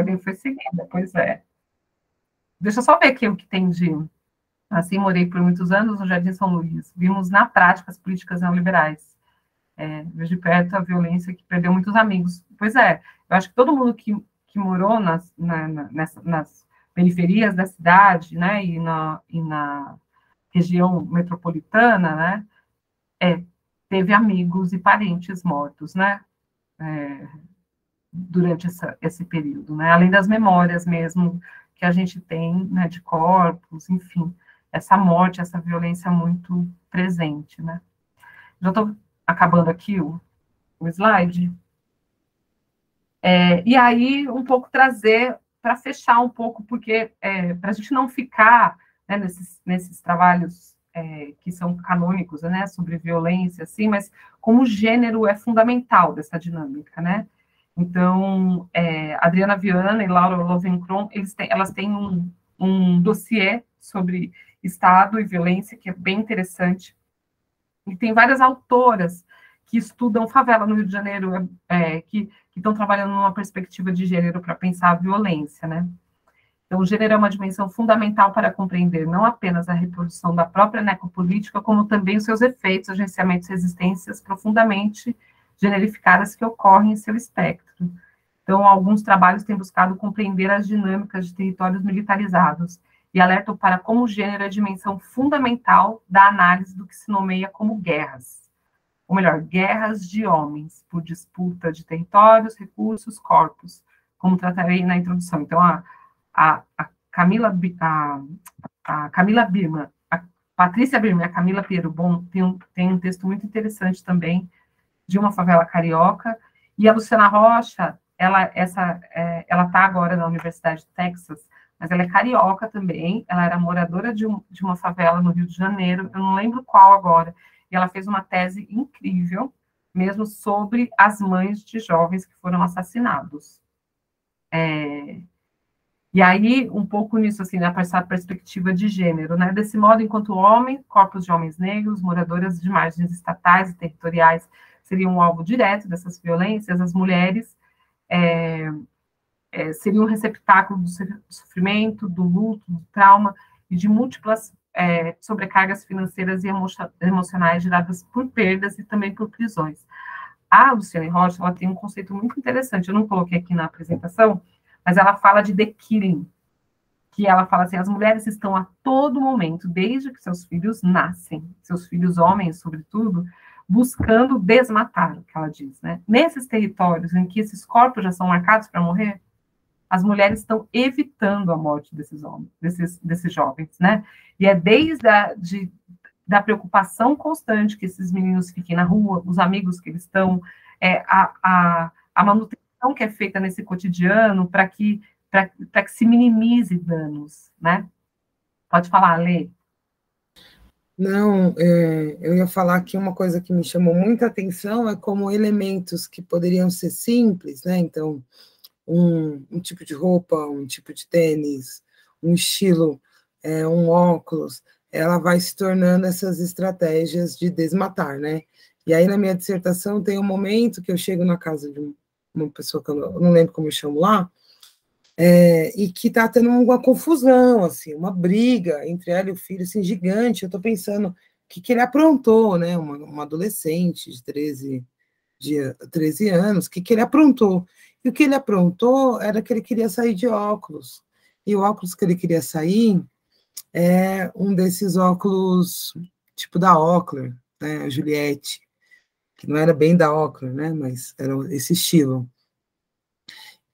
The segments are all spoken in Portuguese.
ordem foi seguida, pois é. Deixa eu só ver aqui o que tem de... Assim, morei por muitos anos no Jardim São Luís. Vimos na prática as políticas neoliberais. Vejo de perto a violência que perdeu muitos amigos. Pois é, eu acho que todo mundo que morou nas periferias da cidade, né, e na região metropolitana, né, teve amigos e parentes mortos, né, durante esse período, né, além das memórias mesmo que a gente tem, né, de corpos, enfim, essa morte, essa violência muito presente, né. Já estou acabando aqui o slide. E aí, um pouco trazer, para fechar um pouco, porque para a gente não ficar, né, nesses trabalhos que são canônicos, né, sobre violência, assim, mas como o gênero é fundamental dessa dinâmica, né? Então, Adriana Viana e Laura Lovenkron, elas têm um dossiê sobre Estado e violência, que é bem interessante, e tem várias autoras que estudam favela no Rio de Janeiro, que estão trabalhando numa perspectiva de gênero para pensar a violência, né? Então, o gênero é uma dimensão fundamental para compreender não apenas a reprodução da própria necropolítica, como também os seus efeitos, agenciamentos e resistências profundamente generificadas que ocorrem em seu espectro. Então, alguns trabalhos têm buscado compreender as dinâmicas de territórios militarizados e alertam para como o gênero é a dimensão fundamental da análise do que se nomeia como guerras. Ou melhor, guerras de homens, por disputa de territórios, recursos, corpos, como tratarei na introdução. Então, a Camila Birman, a Patrícia Birman e a Camila Pierobon tem um texto muito interessante também, de uma favela carioca, e a Luciana Rocha, ela está agora na Universidade de Texas, mas ela é carioca também, ela era moradora de uma favela no Rio de Janeiro, eu não lembro qual agora, e ela fez uma tese incrível, mesmo sobre as mães de jovens que foram assassinados. E aí, um pouco nisso, assim, nessa perspectiva de gênero, né? Desse modo, enquanto homem, corpos de homens negros, moradoras de margens estatais e territoriais seriam um alvo direto dessas violências, as mulheres seriam um receptáculo do sofrimento, do luto, do trauma e de múltiplas sobrecargas financeiras e emocionais geradas por perdas e também por prisões. A Luciane Rocha, ela tem um conceito muito interessante, eu não coloquei aqui na apresentação, mas ela fala de the killing, que ela fala assim, as mulheres estão a todo momento, desde que seus filhos nascem, seus filhos homens, sobretudo, buscando desmatar, o que ela diz, né? Nesses territórios em que esses corpos já são marcados para morrer, as mulheres estão evitando a morte desses homens, desses jovens, né? E é desde da preocupação constante que esses meninos fiquem na rua, os amigos que eles estão, a manutenção que é feita nesse cotidiano para que se minimize danos, né? Pode falar, Lê. Não, eu ia falar que uma coisa que me chamou muita atenção é como elementos que poderiam ser simples, né? Então, um tipo de roupa, um tipo de tênis, um estilo, um óculos, ela vai se tornando essas estratégias de desmatar, né? E aí, na minha dissertação, tem um momento que eu chego na casa de uma pessoa que eu não lembro como eu chamo lá, e que está tendo uma confusão, assim, uma briga entre ela e o filho, assim, gigante. Eu estou pensando o que ele aprontou, né? Uma adolescente de 13 anos, o que ele aprontou? E o que ele aprontou era que ele queria sair de óculos. E o óculos que ele queria sair é um desses óculos, tipo da Oakley, né, a Juliette, que não era bem da Oakley, né, mas era esse estilo.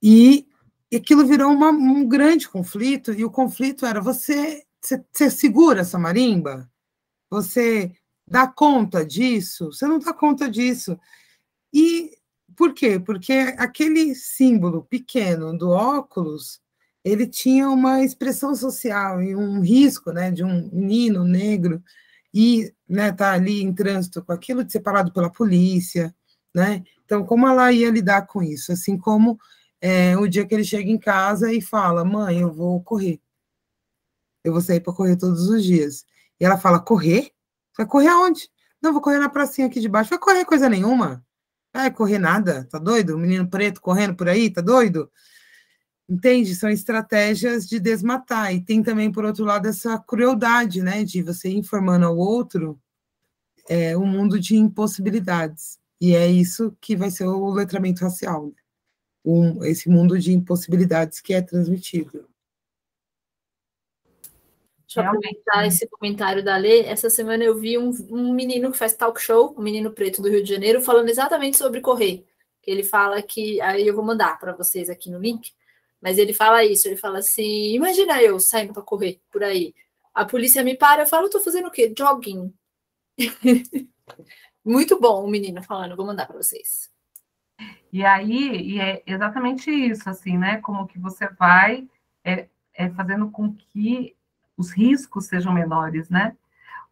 E aquilo virou um grande conflito, e o conflito era, você segura essa marimba? Você dá conta disso? Você não dá conta disso. E por quê? Porque aquele símbolo pequeno do óculos, ele tinha uma expressão social e um risco, né, de um menino negro e, né, tá ali em trânsito com aquilo, de ser parado pela polícia, né? Então, como ela ia lidar com isso? Assim como o dia que ele chega em casa e fala, mãe, eu vou correr. Eu vou sair para correr todos os dias. E ela fala, correr? Vai correr aonde? Não, vou correr na pracinha aqui de baixo. Vai correr coisa nenhuma. Vai correr nada, tá doido? O menino preto correndo por aí, tá doido? Entende? São estratégias de desmatar. E tem também, por outro lado, essa crueldade, né? De você ir informando ao outro um mundo de impossibilidades. E é isso que vai ser o letramento racial. Né? Esse mundo de impossibilidades que é transmitido. Deixa eu aproveitar esse comentário da Lê. Essa semana eu vi um menino que faz talk show, um menino preto do Rio de Janeiro, falando exatamente sobre correr. Ele fala que, aí eu vou mandar para vocês aqui no link, mas ele fala isso, ele fala assim, imagina eu saindo para correr por aí, a polícia me para, eu falo, eu tô fazendo o quê? Jogging. Muito bom o menino falando, vou mandar para vocês. E aí, é exatamente isso, assim, né, como que você vai fazendo com que os riscos sejam menores, né?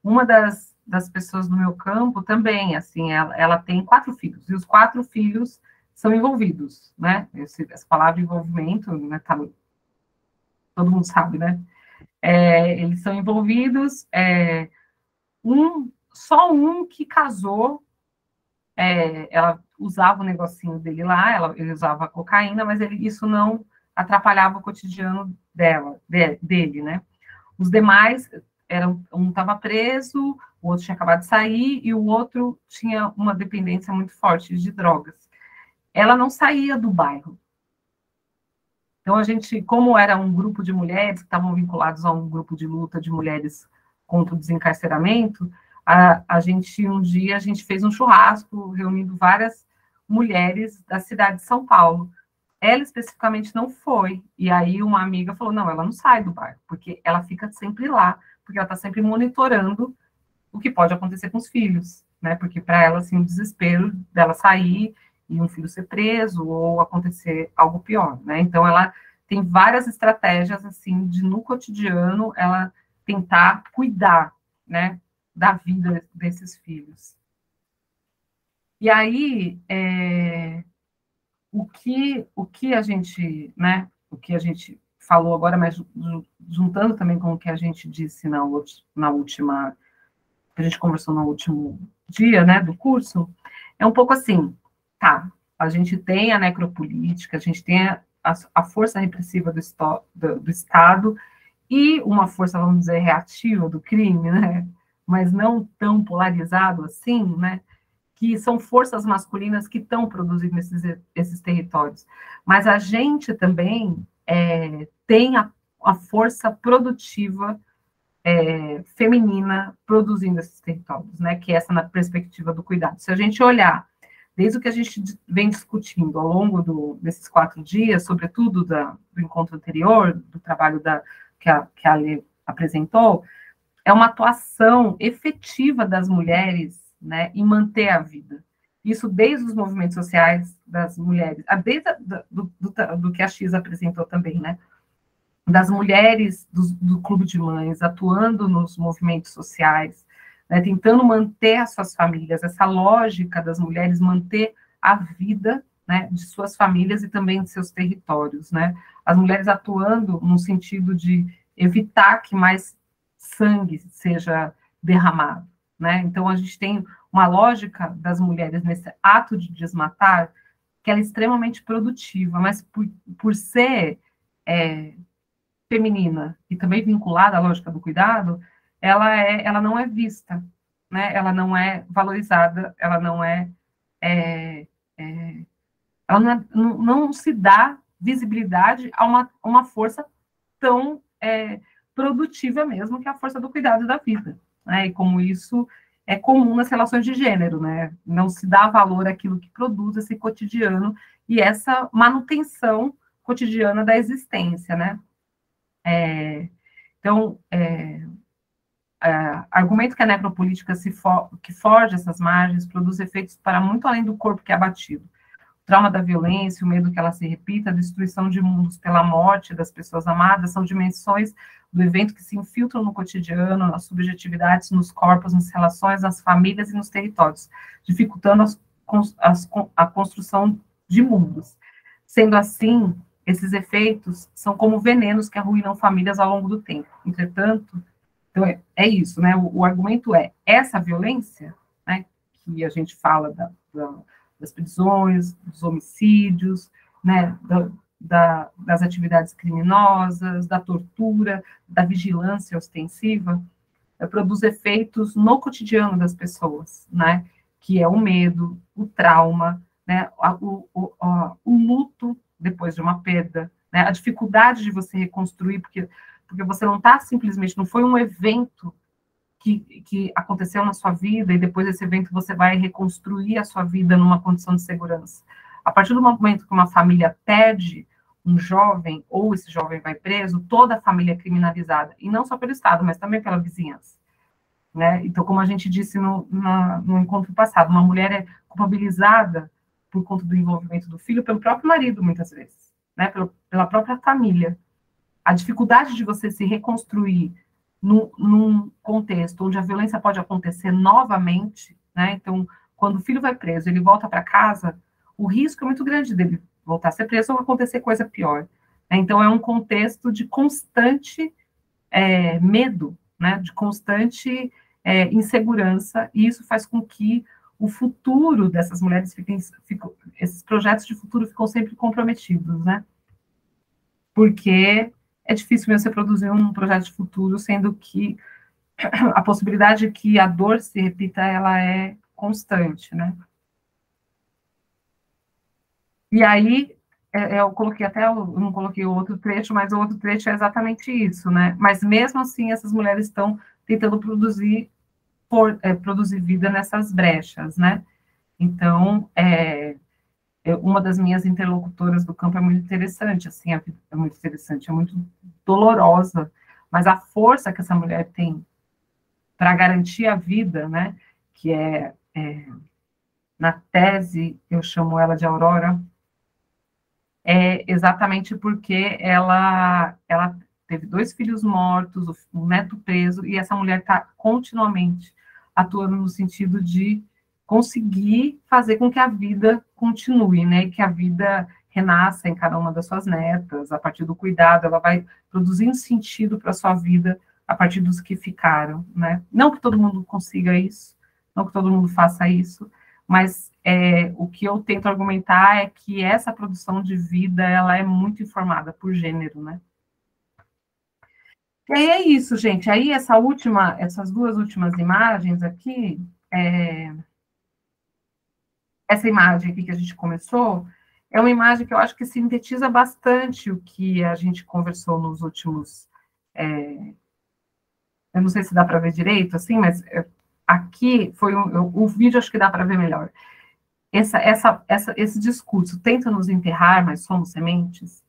Uma das pessoas do meu campo também, assim, ela tem 4 filhos, e os 4 filhos são envolvidos, né? Essa palavra envolvimento, né, todo mundo sabe, né? Eles são envolvidos, só um que casou, ela usava o negocinho dele lá, ele usava cocaína, mas isso não atrapalhava o cotidiano dele, né? Os demais, um estava preso, o outro tinha acabado de sair, e o outro tinha uma dependência muito forte de drogas. Ela não saía do bairro. Então, a gente, como era um grupo de mulheres que estavam vinculados a um grupo de luta de mulheres contra o desencarceramento, um dia, a gente fez um churrasco, reunindo várias mulheres da cidade de São Paulo. Ela especificamente não foi, e aí uma amiga falou, não, ela não sai do bairro, porque ela fica sempre lá, porque ela está sempre monitorando o que pode acontecer com os filhos, né, porque para ela, assim, o desespero dela sair e um filho ser preso, ou acontecer algo pior, né, então ela tem várias estratégias, assim, de no cotidiano, ela tentar cuidar, né, da vida desses filhos. E aí, o que a gente, né, o que a gente falou agora, mas juntando também com o que a gente disse na última, que a gente conversou no último dia, né, do curso, é um pouco assim, tá, a gente tem a necropolítica, a gente tem a força repressiva do Estado e uma força, vamos dizer, reativa do crime, né, mas não tão polarizado assim, né, que são forças masculinas que estão produzindo esses territórios. Mas a gente também tem a força produtiva feminina produzindo esses territórios, né? Que é essa na perspectiva do cuidado. Se a gente olhar, desde o que a gente vem discutindo ao longo desses 4 dias, sobretudo do encontro anterior, do trabalho que a Lê apresentou, é uma atuação efetiva das mulheres, né, em manter a vida. Isso desde os movimentos sociais das mulheres, desde do que a X apresentou também, né, das mulheres do Clube de Mães, atuando nos movimentos sociais, né, tentando manter as suas famílias, essa lógica das mulheres manter a vida, né, de suas famílias e também de seus territórios, né, as mulheres atuando no sentido de evitar que mais sangue seja derramado, né? Então, a gente tem uma lógica das mulheres nesse ato de desmatar que ela é extremamente produtiva, mas por ser feminina e também vinculada à lógica do cuidado, ela não é vista, né? Ela não é valorizada, ela não não se dá visibilidade a uma força tão produtiva mesmo, que é a força do cuidado da vida, né? E como isso é comum nas relações de gênero, né? Não se dá valor àquilo que produz esse cotidiano e essa manutenção cotidiana da existência, né? Então, argumento que a necropolítica que forja essas margens produz efeitos para muito além do corpo que é abatido. O trauma da violência, o medo que ela se repita, a destruição de mundos pela morte das pessoas amadas, são dimensões do evento que se infiltram no cotidiano, nas subjetividades, nos corpos, nas relações, nas famílias e nos territórios, dificultando a construção de mundos. Sendo assim, esses efeitos são como venenos que arruinam famílias ao longo do tempo. Entretanto, então é isso, né? O argumento essa violência, né, que a gente fala das prisões, dos homicídios, né, das atividades criminosas, da tortura, da vigilância ostensiva, produz efeitos no cotidiano das pessoas, né? Que é o medo, o trauma, né? O luto depois de uma perda, né? A dificuldade de você reconstruir, porque você não está simplesmente, não foi um evento que aconteceu na sua vida e depois desse evento você vai reconstruir a sua vida numa condição de segurança. A partir do momento que uma família perde um jovem, ou esse jovem vai preso, toda a família é criminalizada, e não só pelo Estado, mas também pela vizinhança, né? Então, como a gente disse no encontro passado, uma mulher é culpabilizada por conta do envolvimento do filho pelo próprio marido, muitas vezes, né? Pela própria família. A dificuldade de você se reconstruir num contexto onde a violência pode acontecer novamente, né? Então, quando o filho vai preso, ele volta para casa, o risco é muito grande dele voltar a ser preso ou acontecer coisa pior. Então, é um contexto de constante medo, né? De constante insegurança, e isso faz com que o futuro dessas mulheres esses projetos de futuro ficam sempre comprometidos, né? Porque é difícil mesmo você produzir um projeto de futuro, sendo que a possibilidade de que a dor se repita, ela é constante, né? E aí, eu coloquei eu não coloquei o outro trecho, mas o outro trecho é exatamente isso, né? Mas mesmo assim, essas mulheres estão tentando produzir vida nessas brechas, né? Então, uma das minhas interlocutoras do campo é muito interessante, assim, é muito interessante, é muito dolorosa, mas a força que essa mulher tem para garantir a vida, né? Que na tese, eu chamo ela de Aurora, é exatamente porque ela teve 2 filhos mortos, o neto preso, e essa mulher está continuamente atuando no sentido de conseguir fazer com que a vida continue, né? Que a vida renasça em cada uma das suas netas, a partir do cuidado, ela vai produzindo sentido para a sua vida a partir dos que ficaram, né? Não que todo mundo consiga isso, não que todo mundo faça isso, mas o que eu tento argumentar é que essa produção de vida, ela é muito informada por gênero, né? E aí é isso, gente. Aí essas 2 últimas imagens aqui, essa imagem aqui que a gente começou, é uma imagem que eu acho que sintetiza bastante o que a gente conversou nos últimos... eu não sei se dá para ver direito, assim, mas aqui foi o vídeo, acho que dá para ver melhor. Esse discurso, tenta nos enterrar, mas somos sementes,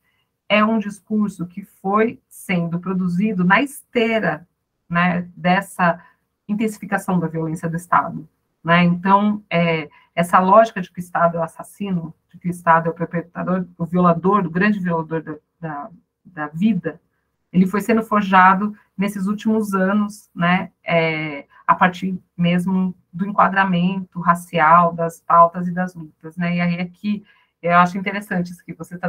é um discurso que foi sendo produzido na esteira, né, dessa intensificação da violência do Estado, né? Então, essa lógica de que o Estado é o assassino, de que o Estado é o perpetrador, o violador, o grande violador da vida, ele foi sendo forjado nesses últimos anos, né, a partir mesmo do enquadramento racial, das pautas e das lutas, né? E aí aqui eu acho interessante isso que vocês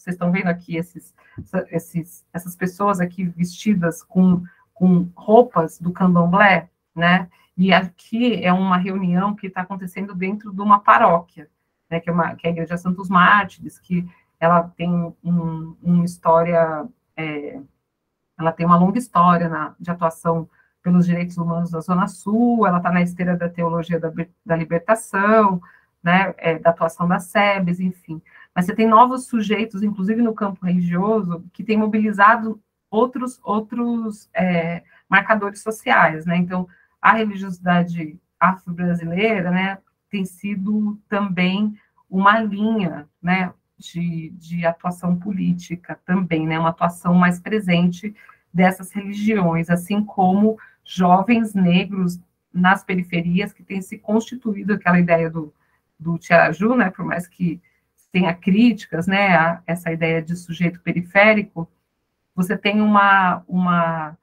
estão vendo aqui essas pessoas aqui vestidas com roupas do candomblé, né? E aqui é uma reunião que está acontecendo dentro de uma paróquia, né? Que é a Igreja Santos Mártires, que ela tem uma história, ela tem uma longa história de atuação pelos direitos humanos da Zona Sul, ela está na esteira da teologia da libertação, né, da atuação das SEBs, enfim. Mas você tem novos sujeitos, inclusive no campo religioso, que têm mobilizado outros marcadores sociais, né? Então, a religiosidade afro-brasileira, né, tem sido também uma linha, né, de atuação política também, né, uma atuação mais presente dessas religiões, assim como jovens negros nas periferias que têm se constituído aquela ideia do Tiaraju, né, por mais que tenha críticas, né, a essa ideia de sujeito periférico, você tem uma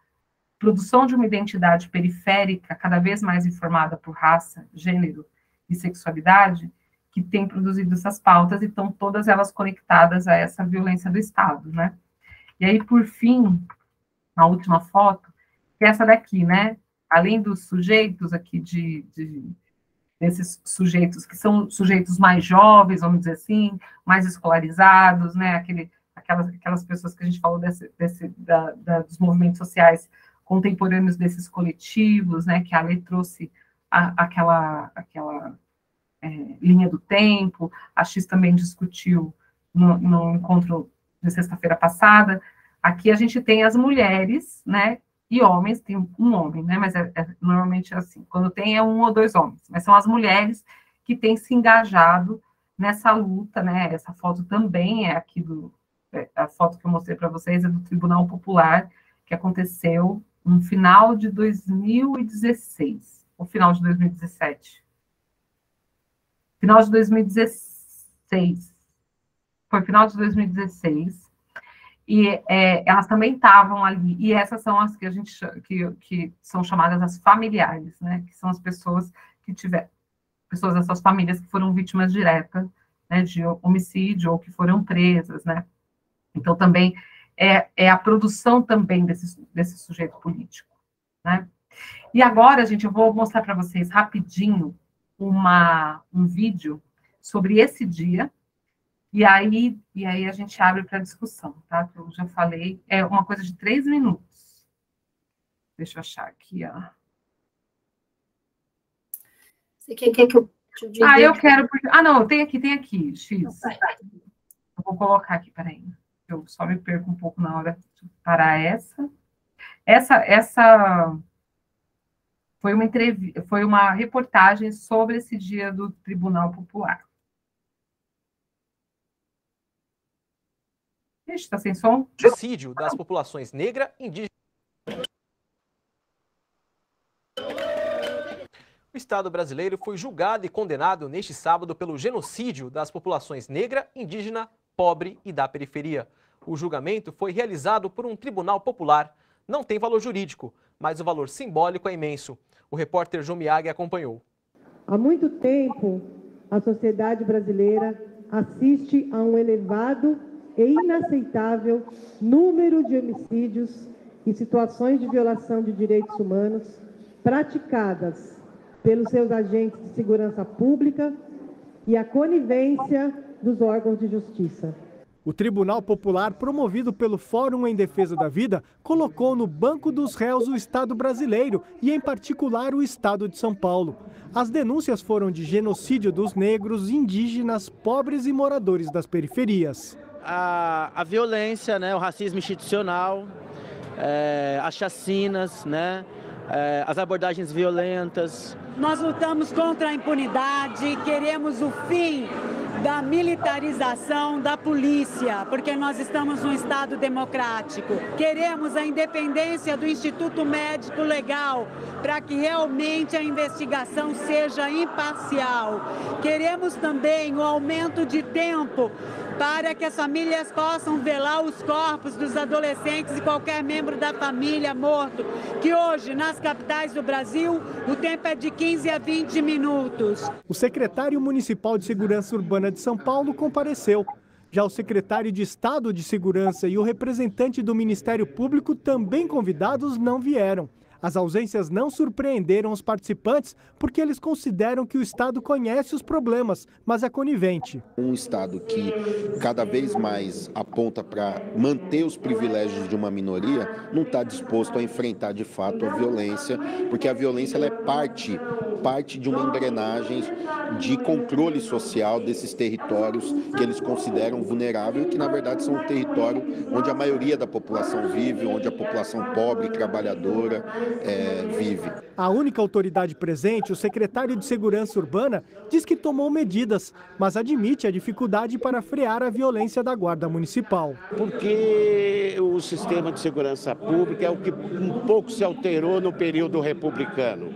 produção de uma identidade periférica cada vez mais informada por raça, gênero e sexualidade, que tem produzido essas pautas e estão todas elas conectadas a essa violência do Estado, né? E aí, por fim, a última foto, que é essa daqui, né? Além dos sujeitos aqui desses sujeitos que são sujeitos mais jovens, vamos dizer assim, mais escolarizados, né? aquelas pessoas que a gente falou dos movimentos sociais contemporâneos desses coletivos, né, que a Lê trouxe aquela linha do tempo, a X também discutiu no encontro de sexta-feira passada. Aqui a gente tem as mulheres, né, e homens, tem um homem, né, mas normalmente é assim, quando tem um ou dois homens, mas são as mulheres que têm se engajado nessa luta, né, essa foto também é aqui a foto que eu mostrei para vocês é do Tribunal Popular, que aconteceu no final de 2016, ou final de 2017. Final de 2016. Foi final de 2016. E elas também estavam ali. E essas são as que a gente que são chamadas as familiares, né? Que são as pessoas que tiveram, pessoas dessas famílias que foram vítimas diretas, né, de homicídio ou que foram presas, né? Então também é a produção também desse sujeito político, né? E agora, gente, eu vou mostrar para vocês rapidinho um vídeo sobre esse dia, e aí a gente abre para discussão, tá? Que eu já falei, é uma coisa de 3 minutos. Deixa eu achar aqui, ó. Você quer que eu... eu quero... não, tem aqui, X. Eu vou colocar aqui, peraí. Eu só me perco um pouco na hora de parar essa. Essa foi uma reportagem sobre esse dia do Tribunal Popular. Ixi, está sem som? Genocídio das populações negra, indígena. O Estado brasileiro foi julgado e condenado neste sábado pelo genocídio das populações negra, indígena, pobre e da periferia. O julgamento foi realizado por um tribunal popular. Não tem valor jurídico, mas o valor simbólico é imenso. O repórter João Miyagi acompanhou. Há muito tempo, a sociedade brasileira assiste a um elevado e inaceitável número de homicídios e situações de violação de direitos humanos praticadas pelos seus agentes de segurança pública e a conivência dos órgãos de justiça. O Tribunal Popular, promovido pelo Fórum em Defesa da Vida, colocou no banco dos réus o Estado brasileiro e, em particular, o Estado de São Paulo. As denúncias foram de genocídio dos negros, indígenas, pobres e moradores das periferias. A violência, né, o racismo institucional, as chacinas, né, as abordagens violentas. Nós lutamos contra a impunidade, queremos o fim da militarização da polícia, porque nós estamos num Estado democrático. Queremos a independência do Instituto Médico Legal, para que realmente a investigação seja imparcial. Queremos também o aumento de tempo para que as famílias possam velar os corpos dos adolescentes e qualquer membro da família morto, que hoje, nas capitais do Brasil, o tempo é de 15 a 20 minutos. O secretário municipal de Segurança Urbana de São Paulo compareceu. Já o secretário de Estado de Segurança e o representante do Ministério Público, também convidados, não vieram. As ausências não surpreenderam os participantes porque eles consideram que o Estado conhece os problemas, mas é conivente. Um Estado que cada vez mais aponta para manter os privilégios de uma minoria não está disposto a enfrentar de fato a violência, porque a violência ela é parte de uma engrenagem de controle social desses territórios que eles consideram vulneráveis, que na verdade são um território onde a maioria da população vive, onde a população pobre, trabalhadora, vive. A única autoridade presente, o secretário de Segurança Urbana, diz que tomou medidas, mas admite a dificuldade para frear a violência da Guarda Municipal. Porque o sistema de segurança pública é o que um pouco se alterou no período republicano.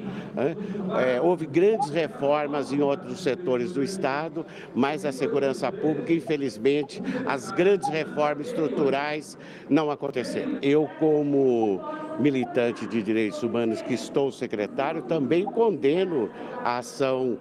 Houve grandes reformas em outros setores do Estado, mas a segurança pública, infelizmente, as grandes reformas estruturais não aconteceram. Eu, como militante de direitos humanos que estou secretário, também condeno a ação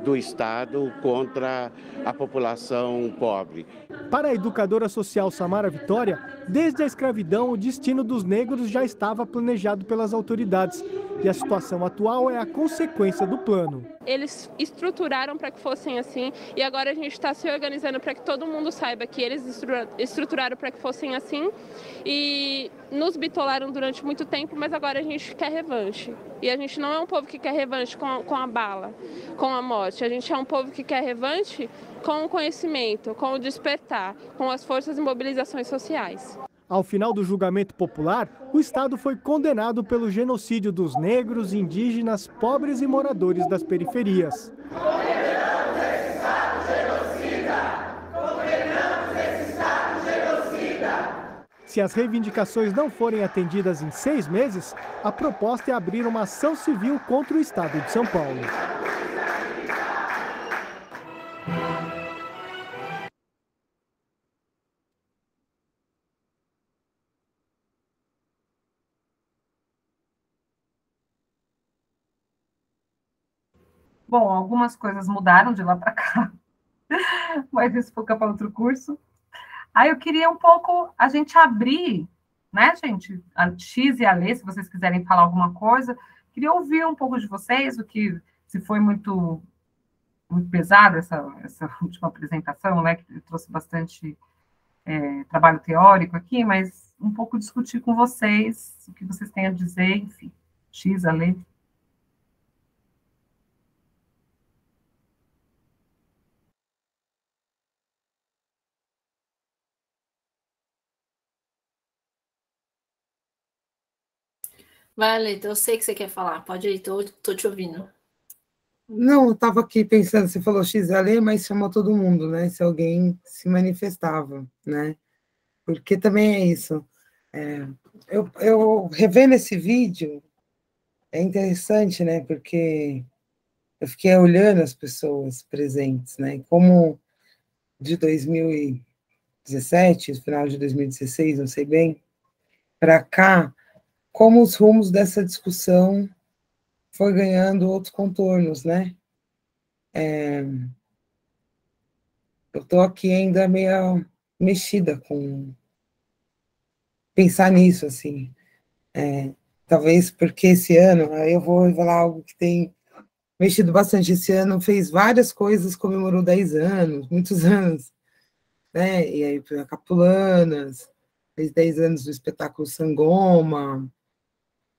do Estado contra a população pobre. Para a educadora social Samara Vitória, desde a escravidão o destino dos negros já estava planejado pelas autoridades e a situação situação atual é a consequência do plano. Eles estruturaram para que fossem assim e agora a gente está se organizando para que todo mundo saiba que eles estruturaram para que fossem assim e nos bitolaram durante muito tempo, mas agora a gente quer revanche. E a gente não é um povo que quer revanche com a bala, com a morte. A gente é um povo que quer revanche com o conhecimento, com o despertar, com as forças e mobilizações sociais. Ao final do julgamento popular, o Estado foi condenado pelo genocídio dos negros, indígenas, pobres e moradores das periferias. Condenamos esse Estado genocida! Condenamos esse Estado genocida! Se as reivindicações não forem atendidas em 6 meses, a proposta é abrir uma ação civil contra o Estado de São Paulo. Bom, algumas coisas mudaram de lá para cá, mas isso fica para outro curso. Aí eu queria um pouco a gente abrir, né, gente? A X e a Lê, se vocês quiserem falar alguma coisa, queria ouvir um pouco de vocês, o que se foi muito pesado essa última apresentação, né, que trouxe bastante trabalho teórico aqui, mas um pouco discutir com vocês o que vocês têm a dizer, enfim. X, a Lê. Vai, Leito, eu sei que você quer falar. Pode ir, tô te ouvindo. Não, eu estava aqui pensando, você falou XLE, mas chamou todo mundo, né? Se alguém se manifestava, né? Porque também é isso. Eu revendo esse vídeo, é interessante, né? Porque eu fiquei olhando as pessoas presentes, né? Como de 2017, final de 2016, não sei bem, para cá, como os rumos dessa discussão foi ganhando outros contornos, né? Eu estou aqui ainda meio mexida com pensar nisso, assim. Talvez porque esse ano, aí eu vou revelar algo que tem mexido bastante. Esse ano fez várias coisas, comemorou 10 anos, muitos anos, né? E aí, Capulanas, fez 10 anos do espetáculo Sangoma.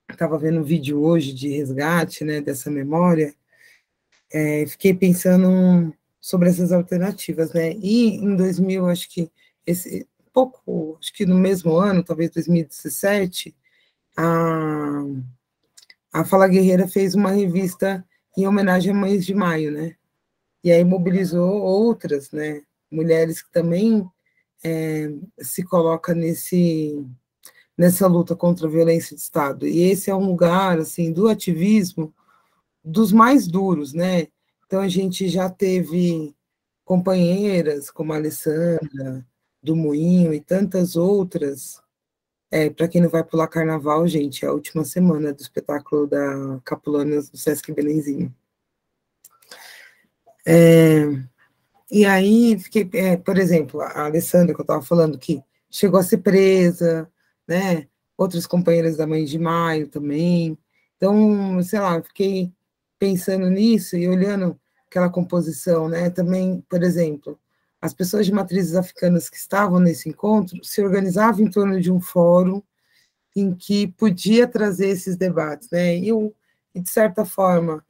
Estava vendo um vídeo hoje de resgate, né, dessa memória. Fiquei pensando sobre essas alternativas, né? E em 2000, acho que acho que no mesmo ano, talvez 2017, a Fala Guerreira fez uma revista em homenagem a Mães de Maio, né? E aí mobilizou outras, né? Mulheres que também se colocam nessa luta contra a violência de Estado. E esse é um lugar, assim, do ativismo dos mais duros, né? Então, a gente já teve companheiras como a Alessandra, do Moinho e tantas outras. Para quem não vai pular carnaval, gente, é a última semana do espetáculo da Capulanas do Sesc Belenzinho. E aí, fiquei, por exemplo, a Alessandra, que eu estava falando, que chegou a ser presa, né? Outras companheiras da Mãe de Maio também. Então, sei lá, fiquei pensando nisso e olhando aquela composição, né? Também, por exemplo, as pessoas de matrizes africanas que estavam nesse encontro se organizavam em torno de um fórum em que podia trazer esses debates, né? E de certa forma,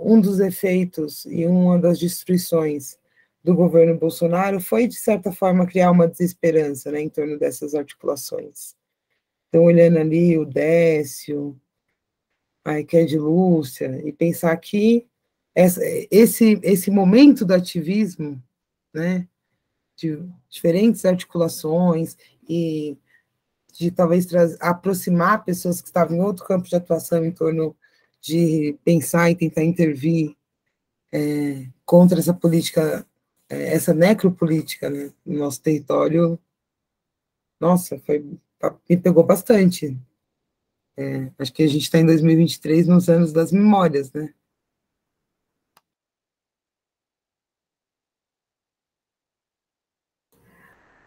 um dos efeitos e uma das destruições do governo Bolsonaro foi, de certa forma, criar uma desesperança, né, em torno dessas articulações. Então, olhando ali o Décio, a Ike Lúcia, e pensar que esse momento do ativismo, né, de diferentes articulações e de talvez aproximar pessoas que estavam em outro campo de atuação em torno de pensar e tentar intervir contra essa política, essa necropolítica, né, no nosso território. Nossa, me pegou bastante. Acho que a gente está em 2023, nos anos das memórias, né?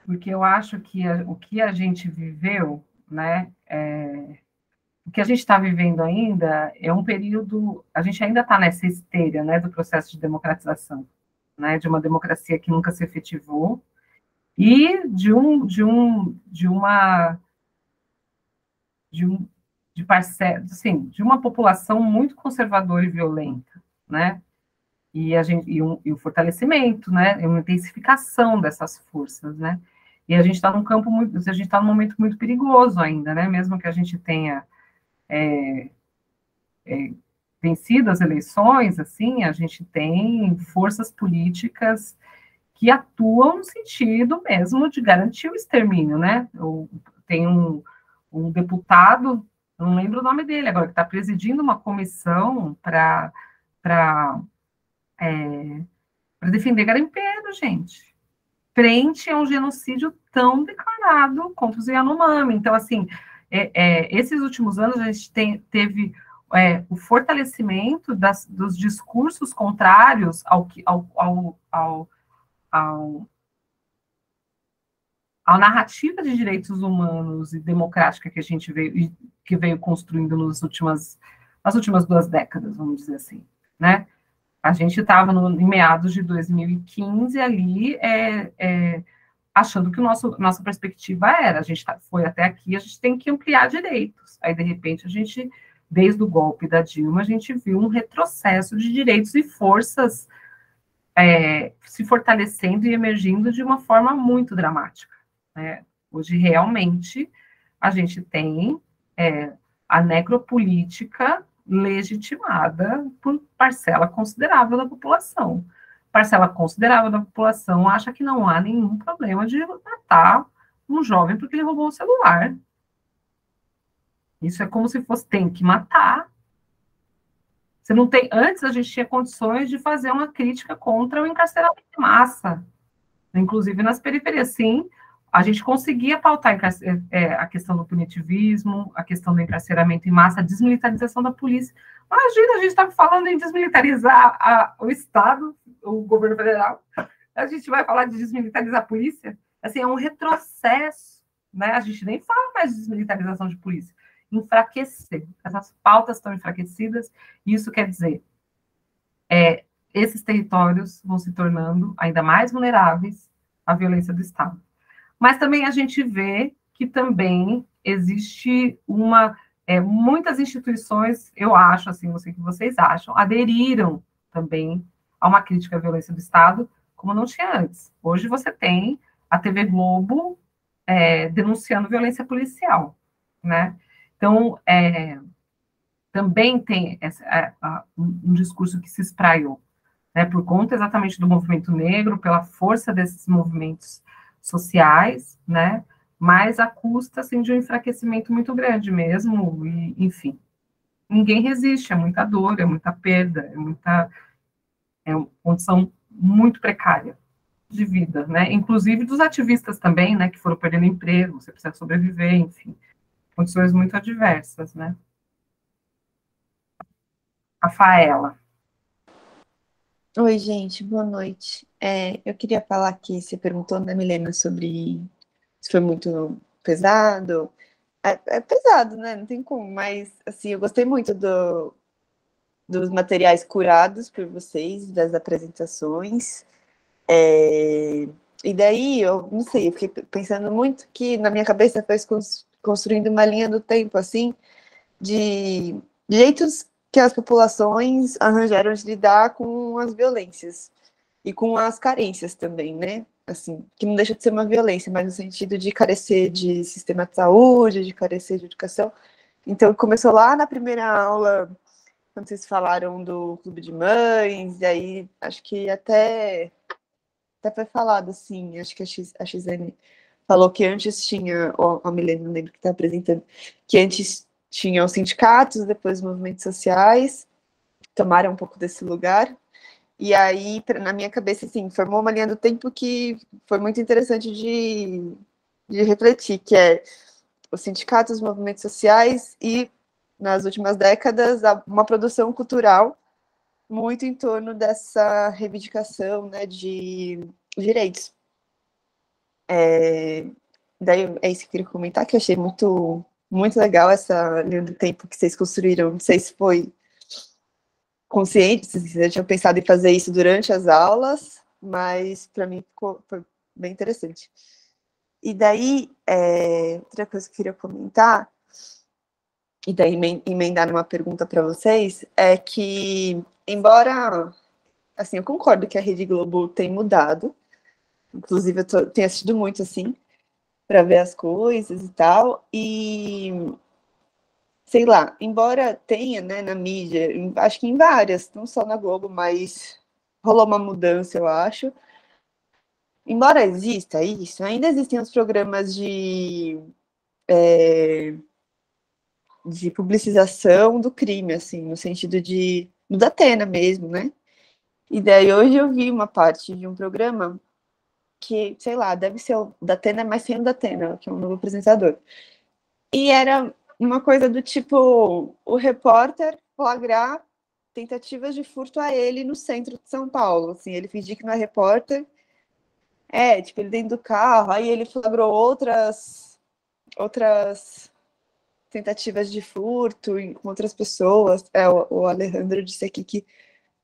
Porque eu acho que o que a gente viveu, né, o que a gente está vivendo ainda é um período, a gente ainda está nessa esteira, né, do processo de democratização, né, de uma democracia que nunca se efetivou, e de uma população muito conservadora e violenta, né? E o fortalecimento, né? E uma intensificação dessas forças, né? E a gente está num momento muito perigoso ainda, né? Mesmo que a gente tenha vencido as eleições, assim, a gente tem forças políticas que atuam no sentido mesmo de garantir o extermínio, né? Tem um deputado, não lembro o nome dele agora, que está presidindo uma comissão para defender garimpeiro, gente, frente a um genocídio tão declarado contra os Yanomami. Então, assim, esses últimos anos a gente teve o fortalecimento dos discursos contrários à narrativa de direitos humanos e democrática que a gente veio construindo nas últimas 2 décadas, vamos dizer assim, né? A gente estava em meados de 2015 ali, achando que nossa perspectiva era, a gente foi até aqui, a gente tem que ampliar direitos. Aí, de repente, desde o golpe da Dilma, a gente viu um retrocesso de direitos e forças se fortalecendo e emergindo de uma forma muito dramática, né? Hoje, realmente, a gente tem a necropolítica legitimada por parcela considerável da população. Parcela considerável da população acha que não há nenhum problema de matar um jovem porque ele roubou o celular. Isso é como se fosse, tem que matar. Você não tem. Antes a gente tinha condições de fazer uma crítica contra o encarceramento em massa, inclusive nas periferias. Sim, a gente conseguia pautar a questão do punitivismo, a questão do encarceramento em massa, a desmilitarização da polícia. Imagina, a gente estava falando em desmilitarizar o Estado, o governo federal, a gente vai falar de desmilitarizar a polícia? Assim, é um retrocesso, né? A gente nem fala mais de desmilitarização de polícia. Enfraquecer. Essas pautas estão enfraquecidas, e isso quer dizer esses territórios vão se tornando ainda mais vulneráveis à violência do Estado. Mas também a gente vê que também existe muitas instituições, eu acho, assim, não sei o que vocês acham, aderiram também a uma crítica à violência do Estado, como não tinha antes. Hoje você tem a TV Globo denunciando violência policial, né? Então, também tem um discurso que se espraiou, né, por conta exatamente do movimento negro, pela força desses movimentos sociais, né, mas à custa, assim, de um enfraquecimento muito grande mesmo, e, enfim, ninguém resiste, é muita dor, é muita perda, é uma condição muito precária de vida, né, inclusive dos ativistas também, né, que foram perdendo emprego, você precisa sobreviver, enfim, condições muito adversas, né. Rafaela. Oi, gente, boa noite. Eu queria falar que você perguntou, né, Milena, sobre se foi muito pesado. É pesado, né? Não tem como, mas assim, eu gostei muito dos materiais curados por vocês, das apresentações. E daí, eu não sei, eu fiquei pensando muito que na minha cabeça foi construindo uma linha do tempo, assim, de jeitos que as populações arranjaram de lidar com as violências e com as carências também, né? Assim, que não deixa de ser uma violência, mas no sentido de carecer de sistema de saúde, de carecer de educação. Então, começou lá na primeira aula, quando vocês falaram do clube de mães, e aí acho que até foi falado, assim, acho que a XN falou que antes tinha, a Milena, não lembro que está apresentando, que antes tinham os sindicatos, depois os movimentos sociais, tomaram um pouco desse lugar, e aí, na minha cabeça, assim, formou uma linha do tempo que foi muito interessante de refletir, que é os sindicatos, os movimentos sociais e, nas últimas décadas, uma produção cultural muito em torno dessa reivindicação, né, de direitos. Daí é isso que eu queria comentar, que eu achei muito muito legal essa linha do tempo que vocês construíram. Não sei se foi consciente, se vocês já tinham pensado em fazer isso durante as aulas, mas para mim foi bem interessante. E daí, outra coisa que eu queria comentar, e daí emendar numa pergunta para vocês, é que, embora, assim, eu concordo que a Rede Globo tem mudado, inclusive eu tenho assistido muito, assim, para ver as coisas e tal, e, sei lá, embora tenha, né, na mídia, acho que em várias, não só na Globo, mas rolou uma mudança, eu acho. Embora exista isso, ainda existem os programas de publicização do crime, assim, no sentido do Datena mesmo, né? E daí hoje eu vi uma parte de um programa que, sei lá, deve ser o Datena, mas sem o Datena, que é um novo apresentador. E era uma coisa do tipo, o repórter flagrar tentativas de furto a ele no centro de São Paulo, assim, ele fingir que não é repórter, tipo, ele dentro do carro, aí ele flagrou outras tentativas de furto com outras pessoas. O Alejandro disse aqui que,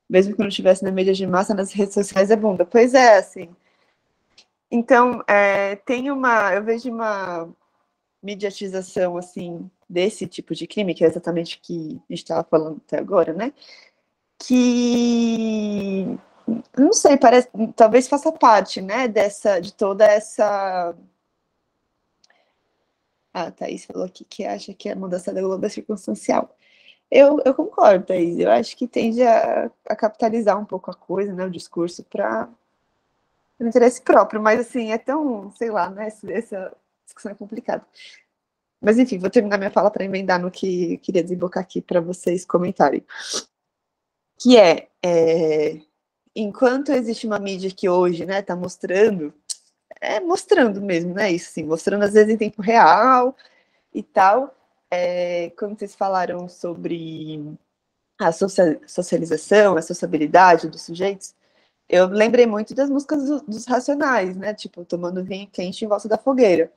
mesmo que não estivesse na mídia de massa, nas redes sociais é bunda. Pois é, assim. Então, eu vejo uma mediatização, assim, desse tipo de crime, que é exatamente o que a gente estava falando até agora, né? Que, não sei, parece, talvez faça parte, né, de toda essa... A Thaís falou aqui que acha que a mudança da Globo é circunstancial. Eu concordo, Thaís. Eu acho que tende a capitalizar um pouco a coisa, né, o discurso, para o interesse próprio. Mas, assim, é tão, sei lá, né, essa discussão é complicada. Mas, enfim, vou terminar minha fala para emendar no que eu queria desembocar aqui para vocês comentarem. Que enquanto existe uma mídia que hoje, né, está mostrando mesmo, né, isso, assim, mostrando às vezes em tempo real e tal, quando vocês falaram sobre a socialização, a sociabilidade dos sujeitos, eu lembrei muito das músicas dos Racionais, né, tipo, tomando vinho quente em volta da fogueira.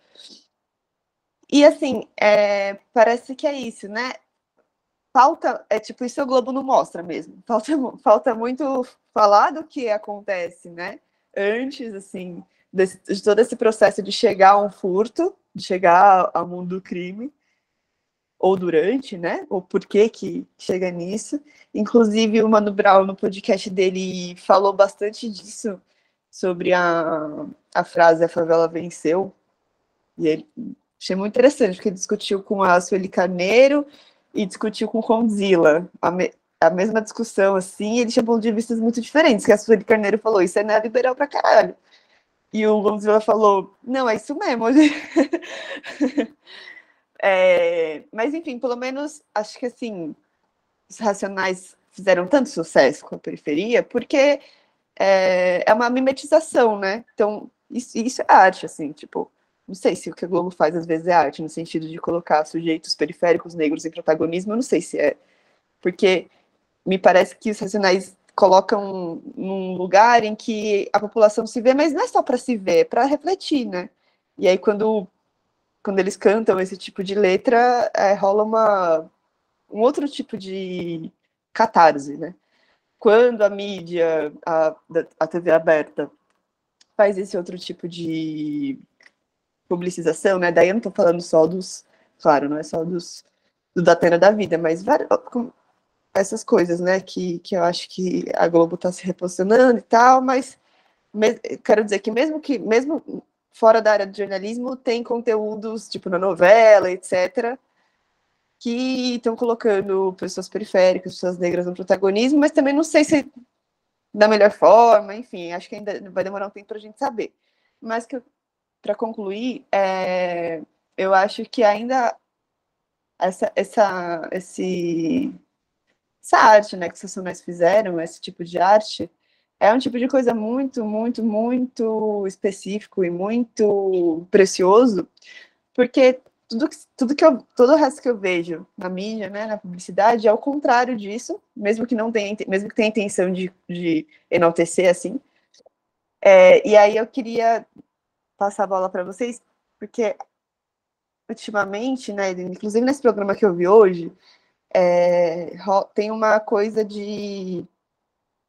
E, assim, parece que é isso, né, falta, tipo, isso o Globo não mostra mesmo, falta muito falar do que acontece, né, antes, assim, de todo esse processo de chegar a um furto, de chegar ao mundo do crime, ou durante, né, ou por que chega nisso. Inclusive, o Mano Brown, no podcast dele, falou bastante disso, sobre a frase "a favela venceu", e ele achei muito interessante, porque ele discutiu com a Sueli Carneiro e discutiu com o Condzilla, a mesma discussão, assim, eles tinham pontos de vista muito diferentes, que a Sueli Carneiro falou, isso é neoliberal pra caralho. E o Condzilla falou, não, é isso mesmo. Mas, enfim, pelo menos, acho que, assim, os Racionais fizeram tanto sucesso com a periferia, porque é uma mimetização, né? Então, isso é arte, assim, tipo, não sei se o que a Globo faz às vezes é arte, no sentido de colocar sujeitos periféricos negros em protagonismo, eu não sei se é, porque me parece que os Racionais colocam num lugar em que a população se vê, mas não é só para se ver, é para refletir, né? E aí, quando eles cantam esse tipo de letra, rola um outro tipo de catarse, né? Quando a mídia, a TV aberta, faz esse outro tipo de publicização, né? Daí eu não estou falando só claro, não é só do Datena da vida, mas essas coisas, né, que eu acho que a Globo está se reposicionando e tal, mas quero dizer que mesmo fora da área do jornalismo, tem conteúdos, tipo na novela, etc., que estão colocando pessoas periféricas, pessoas negras no protagonismo, mas também não sei se da melhor forma, enfim, acho que ainda vai demorar um tempo para a gente saber. Mas, para concluir, eu acho que ainda essa arte, né, que os Racionais fizeram, esse tipo de arte, é um tipo de coisa muito, muito, muito específico e muito precioso, porque todo o resto que eu vejo na mídia, né, na publicidade, é o contrário disso, mesmo que tenha intenção de enaltecer, assim. E aí eu queria passar a bola para vocês, porque ultimamente, né, inclusive nesse programa que eu vi hoje, tem uma coisa de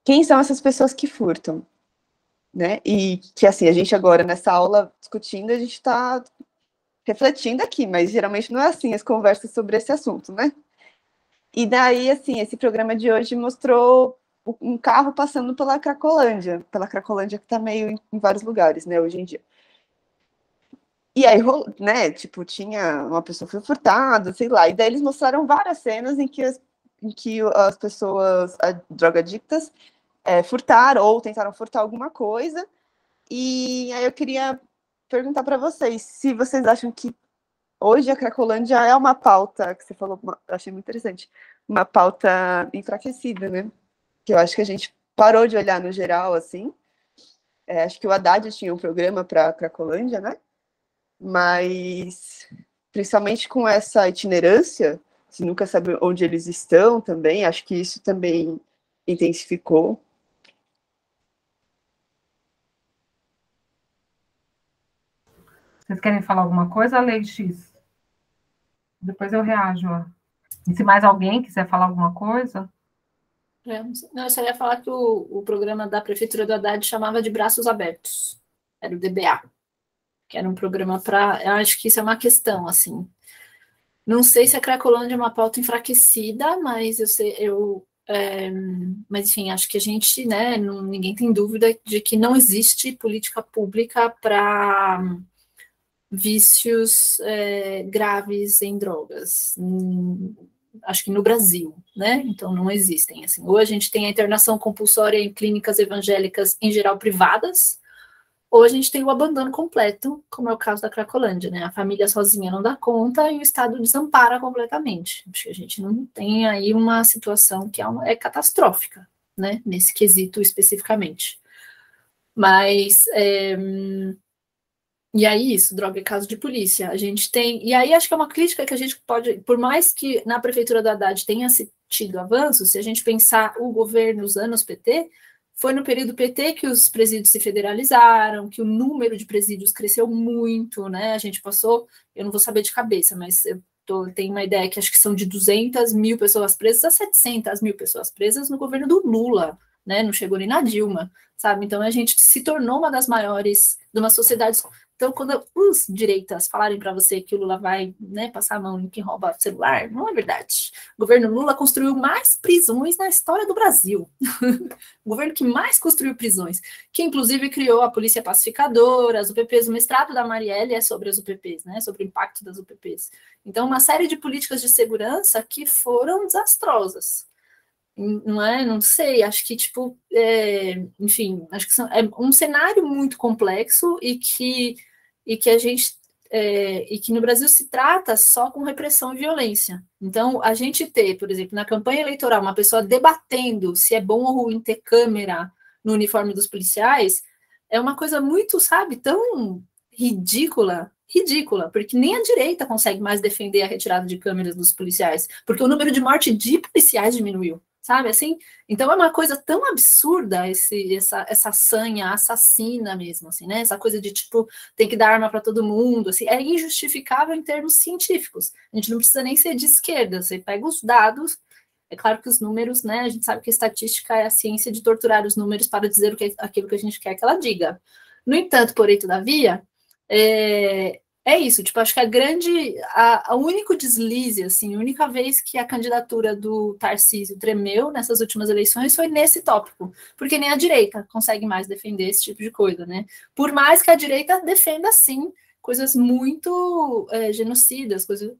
quem são essas pessoas que furtam, né? E que, assim, a gente agora, nessa aula, discutindo, a gente está refletindo aqui, mas geralmente não é assim as conversas sobre esse assunto, né? E daí, assim, esse programa de hoje mostrou um carro passando pela Cracolândia que está meio em vários lugares, né, hoje em dia. E aí, né, tipo, tinha uma pessoa foi furtada, sei lá, e daí eles mostraram várias cenas em que as pessoas drogadictas furtaram ou tentaram furtar alguma coisa, e aí eu queria perguntar para vocês se vocês acham que hoje a Cracolândia é uma pauta, que você falou, eu achei muito interessante, uma pauta enfraquecida, né, que eu acho que a gente parou de olhar no geral, assim, acho que o Haddad tinha um programa para a Cracolândia, né, mas principalmente com essa itinerância, você nunca sabe onde eles estão também, acho que isso também intensificou. Vocês querem falar alguma coisa, Lei X? Depois eu reajo. E se mais alguém quiser falar alguma coisa? Não, eu só ia falar que o programa da Prefeitura do Haddad chamava de Braços Abertos, era o DBA, que era um programa para... Eu acho que isso é uma questão, assim. Não sei se a Cracolândia é uma pauta enfraquecida, mas mas, enfim, acho que a gente, né, ninguém tem dúvida de que não existe política pública para vícios graves em drogas. Acho que no Brasil, né? Então não existem, assim. Ou a gente tem a internação compulsória em clínicas evangélicas, em geral privadas, ou a gente tem o abandono completo, como é o caso da Cracolândia, né? A família sozinha não dá conta e o Estado desampara completamente. Acho que a gente não tem aí uma situação que é catastrófica, né? Nesse quesito especificamente. Mas... E aí, isso, droga é caso de polícia. A gente tem... E aí, acho que é uma crítica que a gente pode... Por mais que na prefeitura do Haddad tenha tido avanços, se a gente pensar o governo, os anos PT, foi no período PT que os presídios se federalizaram, que o número de presídios cresceu muito, né? A gente passou... Eu não vou saber de cabeça, mas eu tenho uma ideia que acho que são de 200 mil pessoas presas a 700 mil pessoas presas no governo do Lula, né? Não chegou nem na Dilma, sabe? Então, a gente se tornou uma das maiores... de uma sociedade... Então, quando os direitas falarem para você que o Lula vai, né, passar a mão em quem rouba celular, não é verdade. O governo Lula construiu mais prisões na história do Brasil. O governo que mais construiu prisões, que inclusive criou a Polícia Pacificadora, as UPPs. O mestrado da Marielle é sobre as UPPs, né, sobre o impacto das UPPs. Então, uma série de políticas de segurança que foram desastrosas. Não sei, acho que, tipo, enfim, acho que é um cenário muito complexo e que a gente, e que no Brasil se trata só com repressão e violência. Então, a gente ter, por exemplo, na campanha eleitoral, uma pessoa debatendo se é bom ou ruim ter câmera no uniforme dos policiais, é uma coisa muito, sabe, tão ridícula, porque nem a direita consegue mais defender a retirada de câmeras dos policiais, porque o número de morte de policiais diminuiu. Sabe, assim? Então é uma coisa tão absurda essa sanha assassina mesmo, assim, né? Essa coisa de, tipo, tem que dar arma para todo mundo, assim, é injustificável em termos científicos. A gente não precisa nem ser de esquerda, você pega os dados, é claro que os números, né? A gente sabe que a estatística é a ciência de torturar os números para dizer aquilo que a gente quer que ela diga. No entanto, porém, todavia, é isso, tipo, acho que a único deslize, assim, a única vez que a candidatura do Tarcísio tremeu nessas últimas eleições foi nesse tópico, porque nem a direita consegue mais defender esse tipo de coisa, né? Por mais que a direita defenda, sim, coisas muito genocidas, coisas,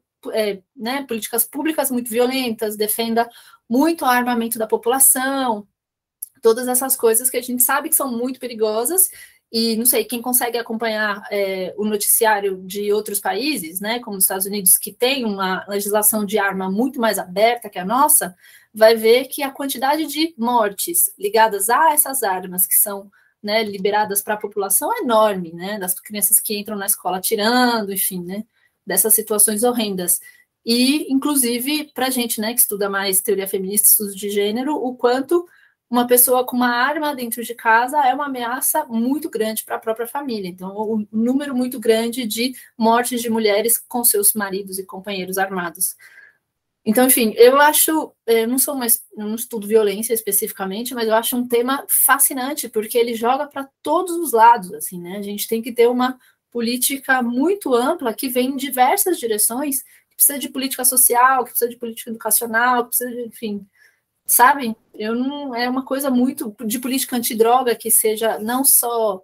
né, políticas públicas muito violentas, defenda muito o armamento da população, todas essas coisas que a gente sabe que são muito perigosas. E, não sei, quem consegue acompanhar o noticiário de outros países, né, como os Estados Unidos, que tem uma legislação de arma muito mais aberta que a nossa, vai ver que a quantidade de mortes ligadas a essas armas que são, né, liberadas para a população é enorme, né, das crianças que entram na escola atirando, enfim, né, dessas situações horrendas. E, inclusive, para a gente, né, que estuda mais teoria feminista, estudos de gênero, o quanto uma pessoa com uma arma dentro de casa é uma ameaça muito grande para a própria família. Então, um número muito grande de mortes de mulheres com seus maridos e companheiros armados. Então, enfim, eu acho, não estudo violência especificamente, mas eu acho um tema fascinante, porque ele joga para todos os lados, assim, né? A gente tem que ter uma política muito ampla que vem em diversas direções, que precisa de política social, que precisa de política educacional, que precisa de, enfim, sabe? É uma coisa muito de política antidroga que seja não só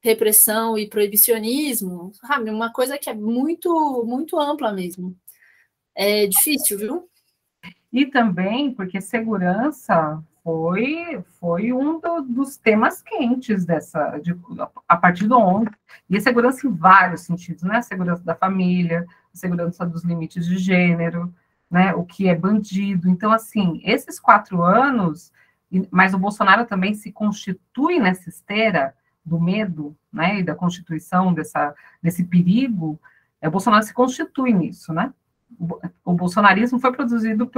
repressão e proibicionismo, sabe? Uma coisa que é muito, muito ampla mesmo. É difícil, viu? E também porque segurança foi um dos temas quentes a partir do ontem. E a segurança em vários sentidos, né? A segurança da família, a segurança dos limites de gênero, né? O que é bandido. Então, assim, esses 4 anos, mas o Bolsonaro também se constitui nessa esteira do medo, né? E da constituição desse perigo, o Bolsonaro se constitui nisso, né? O bolsonarismo foi produzido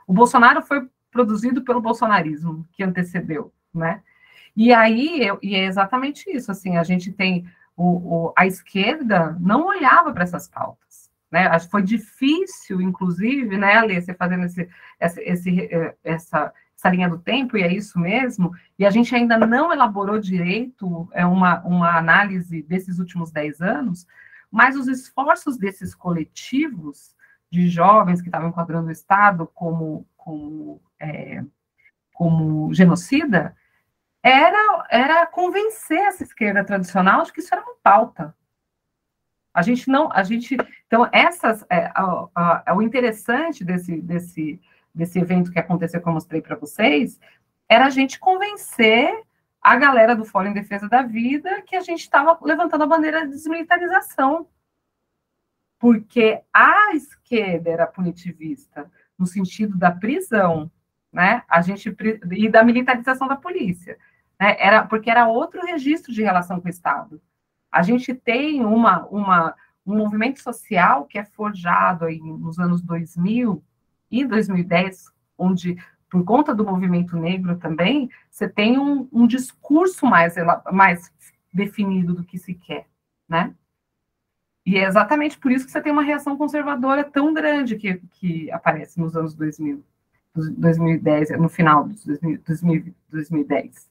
o Bolsonaro foi produzido pelo bolsonarismo que antecedeu, né? E aí é exatamente isso, assim, a gente tem a esquerda não olhava para essas pautas, né? Acho que foi difícil, inclusive, né, Alê, você fazendo essa linha do tempo, e é isso mesmo, e a gente ainda não elaborou direito uma análise desses últimos 10 anos, mas os esforços desses coletivos de jovens que estavam enquadrando o Estado como genocida, era convencer essa esquerda tradicional de que isso era uma pauta. Então, o interessante desse evento que aconteceu, que eu mostrei para vocês, era a gente convencer a galera do Fórum em Defesa da Vida que a gente estava levantando a bandeira de desmilitarização, porque a esquerda era punitivista no sentido da prisão, né? E da militarização da polícia, né? Porque era outro registro de relação com o Estado. A gente tem um movimento social que é forjado aí nos anos 2000 e 2010, onde, por conta do movimento negro também, você tem um discurso mais definido do que se quer, né? E é exatamente por isso que você tem uma reação conservadora tão grande que aparece nos anos 2000, 2010, no final dos 2010.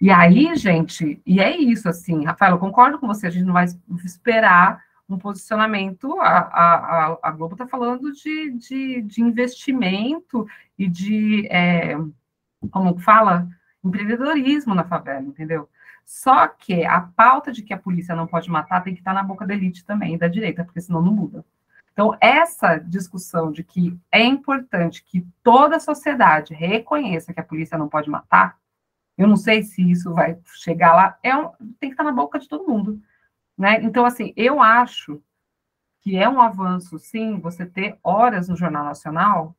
E aí, gente, e é isso, assim, Rafael, eu concordo com você, a gente não vai esperar um posicionamento, a Globo está falando de investimento e de, como fala, empreendedorismo na favela, entendeu? Só que a pauta de que a polícia não pode matar tem que estar na boca da elite também, da direita, porque senão não muda. Então, essa discussão de que é importante que toda a sociedade reconheça que a polícia não pode matar, eu não sei se isso vai chegar lá, tem que estar na boca de todo mundo, né? Então, assim, eu acho que é um avanço, sim, você ter horas no Jornal Nacional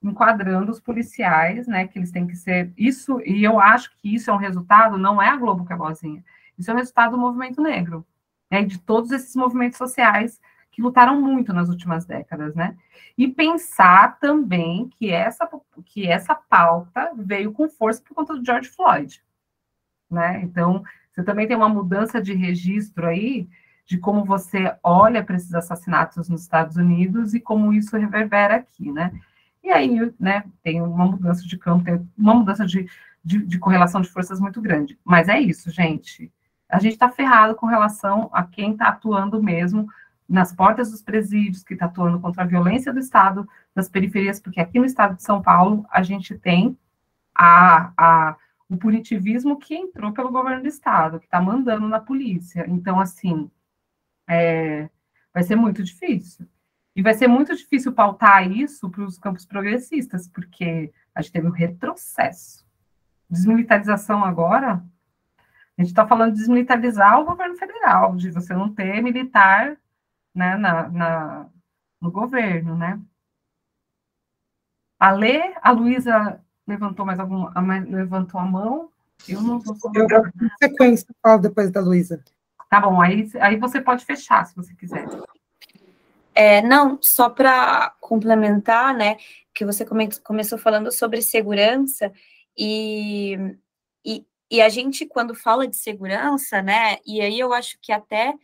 enquadrando os policiais, né, que eles têm que ser isso, e eu acho que isso é um resultado, não é a Globo que é boazinha, isso é um resultado do movimento negro, né, de todos esses movimentos sociais que lutaram muito nas últimas décadas, né, e pensar também que essa pauta veio com força por conta do George Floyd, né, então você também tem uma mudança de registro aí, de como você olha para esses assassinatos nos Estados Unidos e como isso reverbera aqui, né. E aí, né, tem uma mudança de campo, tem uma mudança de correlação de forças muito grande. Mas é isso, gente. A gente está ferrado com relação a quem está atuando mesmo nas portas dos presídios, que está atuando contra a violência do Estado, das periferias, porque aqui no Estado de São Paulo a gente tem o punitivismo que entrou pelo governo do Estado, que está mandando na polícia. Então, assim, vai ser muito difícil. E vai ser muito difícil pautar isso para os campos progressistas, porque a gente teve um retrocesso. Desmilitarização agora, a gente está falando de desmilitarizar o governo federal, de você não ter militar, né, no governo, né? A Luísa levantou levantou a mão. Eu não vou... sequência, falo depois da Luísa. Tá bom, aí você pode fechar, se você quiser. Não, só para complementar, né, que você começou falando sobre segurança, E a gente, quando fala de segurança, né, e aí eu acho que até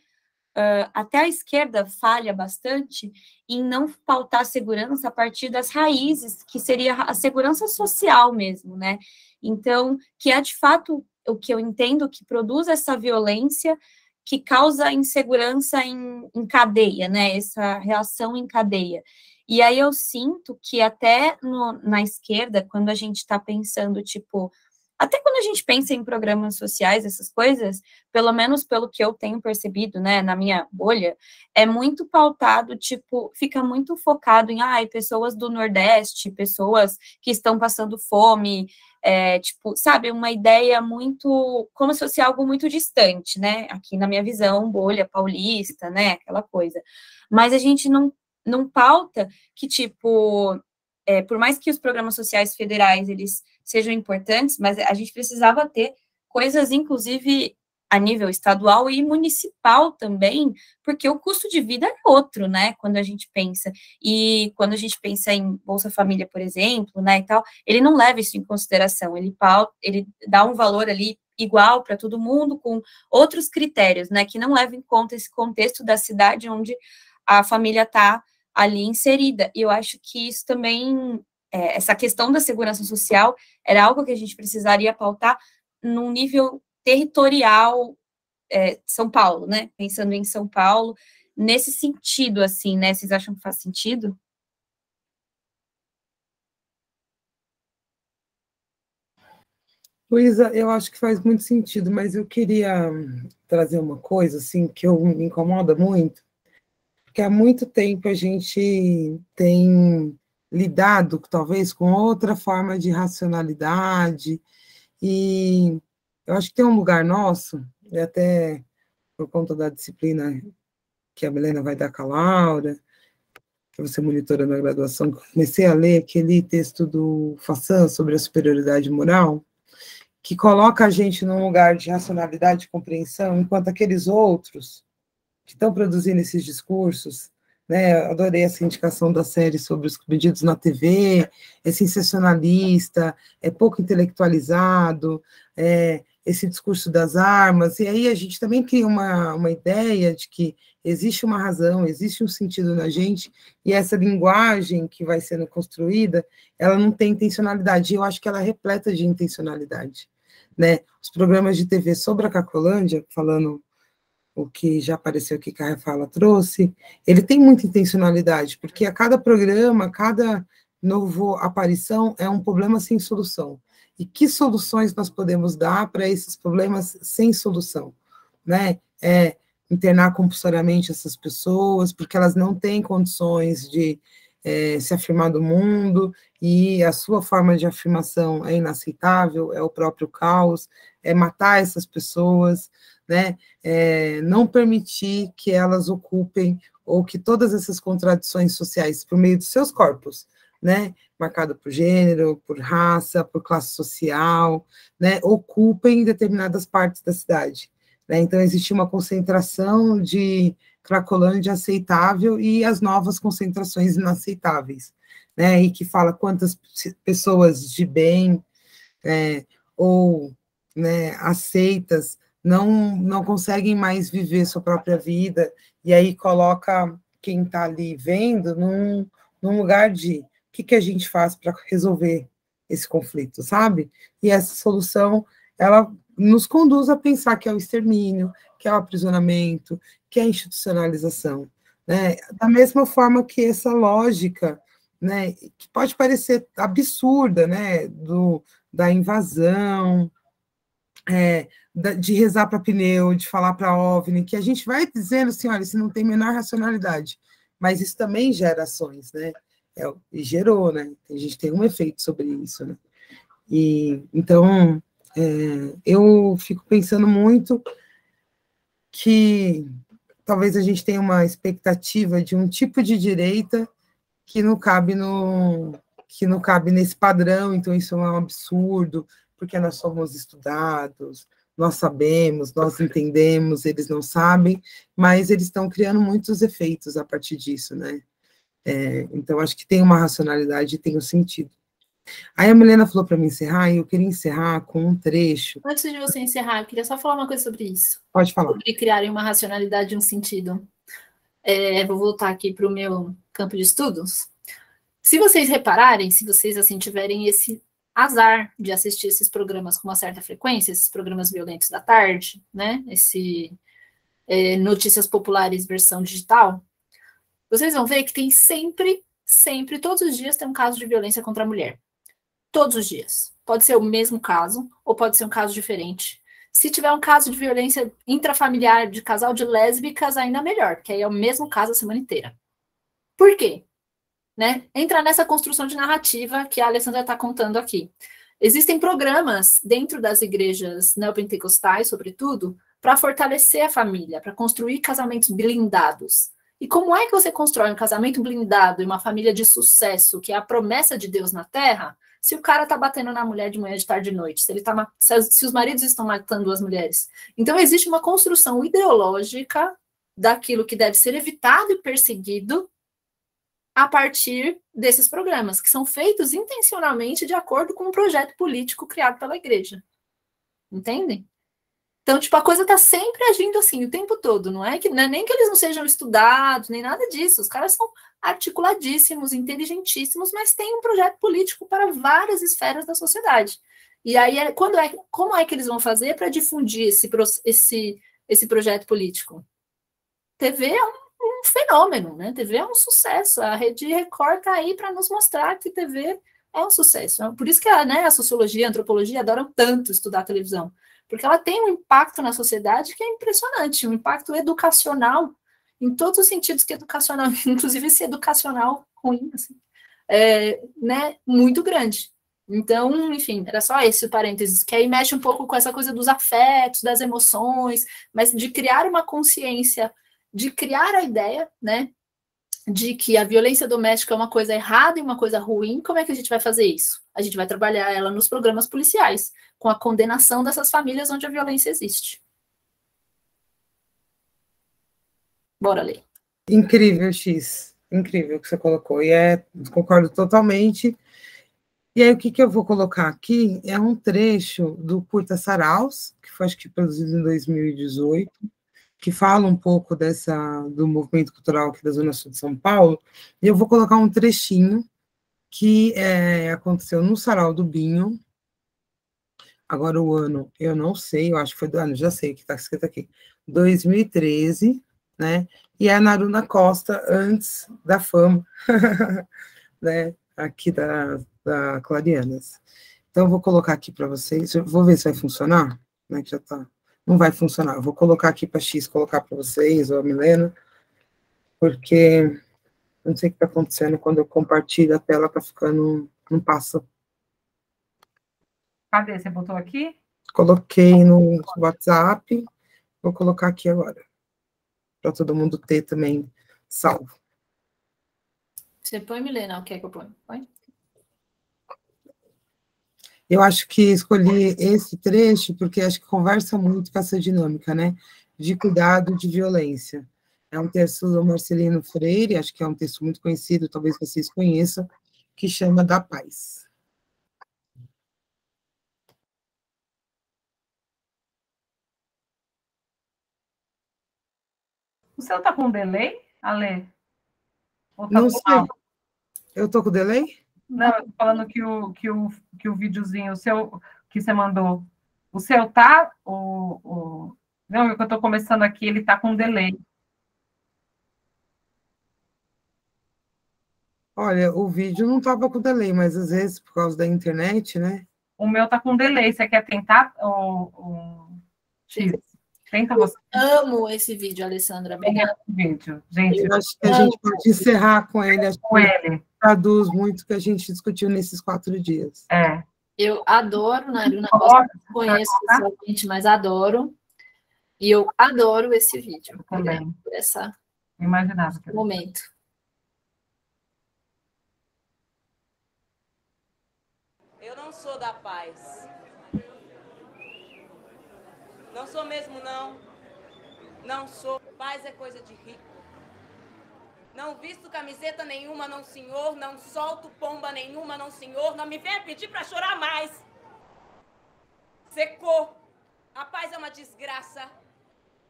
a esquerda falha bastante em não pautar a segurança a partir das raízes, que seria a segurança social mesmo, né? Então, que é de fato o que eu entendo que produz essa violência, que causa insegurança em cadeia, né? Essa reação em cadeia. E aí eu sinto que até na esquerda, quando a gente está pensando, tipo, até quando a gente pensa em programas sociais, essas coisas, pelo menos pelo que eu tenho percebido, né, na minha bolha, é muito pautado, tipo, fica muito focado em, pessoas do Nordeste, pessoas que estão passando fome, tipo, sabe, uma ideia muito, como se fosse algo muito distante, né, aqui na minha visão, bolha paulista, né, aquela coisa. Mas a gente não pauta que, tipo, por mais que os programas sociais federais, eles sejam importantes, mas a gente precisava ter coisas, inclusive, a nível estadual e municipal também, porque o custo de vida é outro, né, quando a gente pensa. E quando a gente pensa em Bolsa Família, por exemplo, né, e tal, ele não leva isso em consideração, ele dá um valor ali igual para todo mundo, com outros critérios, né, que não levam em conta esse contexto da cidade onde a família está ali inserida. E eu acho que isso também, essa questão da segurança social era algo que a gente precisaria pautar num nível territorial, São Paulo, né? Pensando em São Paulo, nesse sentido, assim, né? Vocês acham que faz sentido? Luísa, eu acho que faz muito sentido, mas eu queria trazer uma coisa, assim, que me incomoda muito, porque há muito tempo a gente tem lidado, talvez, com outra forma de racionalidade, e eu acho que tem um lugar nosso, e até por conta da disciplina que a Milena vai dar com a Laura, que você monitora na graduação, comecei a ler aquele texto do Fassan sobre a superioridade moral, que coloca a gente num lugar de racionalidade e compreensão, enquanto aqueles outros que estão produzindo esses discursos, né, adorei essa indicação da série sobre os pedidos na TV, é sensacionalista, é pouco intelectualizado, esse discurso das armas, e aí a gente também cria uma ideia de que existe uma razão, existe um sentido na gente, e essa linguagem que vai sendo construída, ela não tem intencionalidade, e eu acho que ela é repleta de intencionalidade, né? Os programas de TV sobre a Cracolândia, falando o que já apareceu aqui que a Fala trouxe, ele tem muita intencionalidade, porque a cada programa, cada nova aparição é um problema sem solução. E que soluções nós podemos dar para esses problemas sem solução? Né? Internar compulsoriamente essas pessoas, porque elas não têm condições de se afirmar do mundo, e a sua forma de afirmação é inaceitável, é o próprio caos, é matar essas pessoas, né? Não permitir que elas ocupem, ou que todas essas contradições sociais, por meio dos seus corpos, né, marcado por gênero, por raça, por classe social, né, ocupem determinadas partes da cidade. Né? Então, existe uma concentração de Cracolândia aceitável e as novas concentrações inaceitáveis, né, e que fala quantas pessoas de bem ou, né, aceitas não conseguem mais viver sua própria vida, e aí coloca quem está ali vendo num lugar de o que a gente faz para resolver esse conflito, sabe? E essa solução, ela nos conduz a pensar que é o extermínio, que é o aprisionamento, que é a institucionalização, né? Da mesma forma que essa lógica, né, que pode parecer absurda, né, da invasão, de rezar para pneu, de falar para OVNI, que a gente vai dizendo assim, olha, isso não tem menor racionalidade, mas isso também gera ações, né? E gerou, né? A gente tem um efeito sobre isso, né? E, então, eu fico pensando muito que talvez a gente tenha uma expectativa de um tipo de direita que não cabe nesse padrão, então isso é um absurdo, porque nós somos estudados, nós sabemos, nós entendemos, eles não sabem, mas eles estão criando muitos efeitos a partir disso, né? Então, acho que tem uma racionalidade e tem um sentido. Aí a Milena falou para mim encerrar, e eu queria encerrar com um trecho. Antes de você encerrar, eu queria só falar uma coisa sobre isso. Pode falar. Sobre criarem uma racionalidade e um sentido. Vou voltar aqui para o meu campo de estudos. Se vocês repararem, se vocês assim tiverem esse azar de assistir esses programas com uma certa frequência, esses programas violentos da tarde, né? Notícias populares versão digital, vocês vão ver que tem sempre, todos os dias tem um caso de violência contra a mulher. Todos os dias. Pode ser o mesmo caso, ou pode ser um caso diferente. Se tiver um caso de violência intrafamiliar de casal de lésbicas, ainda melhor, porque aí é o mesmo caso a semana inteira. Por quê? Né? Entra nessa construção de narrativa que a Alessandra está contando aqui. Existem programas dentro das igrejas neopentecostais, sobretudo, para fortalecer a família, para construir casamentos blindados. E como é que você constrói um casamento blindado e uma família de sucesso, que é a promessa de Deus na Terra, se o cara está batendo na mulher de manhã, de tarde, de noite, se os maridos estão matando as mulheres? Então, existe uma construção ideológica daquilo que deve ser evitado e perseguido a partir desses programas, que são feitos intencionalmente de acordo com um projeto político criado pela igreja. Entendem? Então, tipo, a coisa está sempre agindo assim, o tempo todo, não é nem que eles não sejam estudados, nem nada disso, os caras são articuladíssimos, inteligentíssimos, mas tem um projeto político para várias esferas da sociedade. E aí, como é que eles vão fazer para difundir esse projeto político? TV é um fenômeno, né? TV é um sucesso, a Rede Record está aí para nos mostrar que TV é um sucesso. Por isso que a sociologia, a antropologia adoram tanto estudar a televisão, porque ela tem um impacto na sociedade que é impressionante, um impacto educacional, em todos os sentidos que educacional, inclusive esse educacional ruim, assim, né, muito grande. Então, enfim, era só esse o parênteses, que aí mexe um pouco com essa coisa dos afetos, das emoções, mas de criar uma consciência, de criar a ideia, né, de que a violência doméstica é uma coisa errada e uma coisa ruim. Como é que a gente vai fazer isso? A gente vai trabalhar ela nos programas policiais, com a condenação dessas famílias onde a violência existe. Bora ler. Incrível, X. Incrível o que você colocou. E concordo totalmente. E aí, o que eu vou colocar aqui é um trecho do Curta Saraus, que foi, acho que, produzido em 2018, que fala um pouco do movimento cultural aqui da Zona Sul de São Paulo, e eu vou colocar um trechinho que aconteceu no Sarau do Binho. Agora o ano, eu não sei, eu acho que foi do ano, já sei o que está escrito aqui, 2013, né? E é a Naruna Costa, antes da fama, né? Aqui da Clarianas. Então, eu vou colocar aqui para vocês, eu vou ver se vai funcionar, né? Que já está. Não vai funcionar. Eu vou colocar aqui para X, colocar para vocês, ou a Milena, porque não sei o que está acontecendo quando eu compartilho a tela, está ficando, não passa. Cadê? Você botou aqui? Coloquei no WhatsApp, vou colocar aqui agora, para todo mundo ter também salvo. Você põe, Milena, o que é que eu ponho? Põe. Eu acho que escolhi esse trecho porque acho que conversa muito com essa dinâmica, né? De cuidado de violência. É um texto do Marcelino Freire, acho que é um texto muito conhecido, talvez vocês conheçam, que chama Da Paz. O seu tá com delay, Ale? Ou tá Não sei. Eu tô com delay? Não, eu tô falando que o videozinho, o seu, que você mandou, o seu tá, não, o que eu tô começando aqui, ele tá com delay. Olha, o vídeo não tava com delay, mas às vezes, por causa da internet, né? O meu tá com delay, você quer tentar? X, tenta você. Amo esse vídeo, Alessandra. Obrigada. Vídeo, gente. Eu acho que a gente pode encerrar com ele. Acho com ele. Traduz muito o que a gente discutiu nesses 4 dias. Eu adoro Naruna Costa, não conheço pessoalmente, mas adoro. E eu adoro esse vídeo. Eu também. Por essa Imaginava. Momento. Eu não sou da paz. Não sou mesmo, não. Não sou. Paz é coisa de rico. Não visto camiseta nenhuma, não senhor. Não solto pomba nenhuma, não senhor. Não me venha pedir pra chorar mais. Secou. A paz é uma desgraça.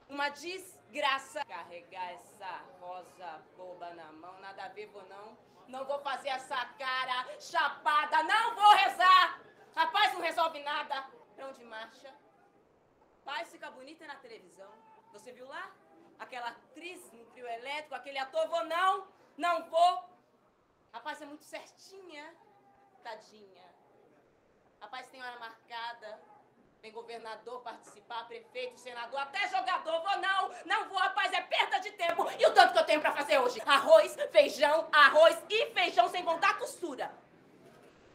Uma desgraça. Carregar essa rosa boba na mão. Nada a ver, vou não. Não vou fazer essa cara chapada. Não vou rezar. A paz não resolve nada. Pra onde marcha? Paz fica bonita na televisão. Você viu lá? Aquela atriz no trio elétrico, aquele ator, vou não, não vou. Rapaz, é muito certinha, tadinha. Rapaz, tem hora marcada, vem governador participar, prefeito, senador, até jogador, vou não, não vou, rapaz, é perda de tempo. E o tanto que eu tenho pra fazer hoje? Arroz e feijão, sem contar a costura.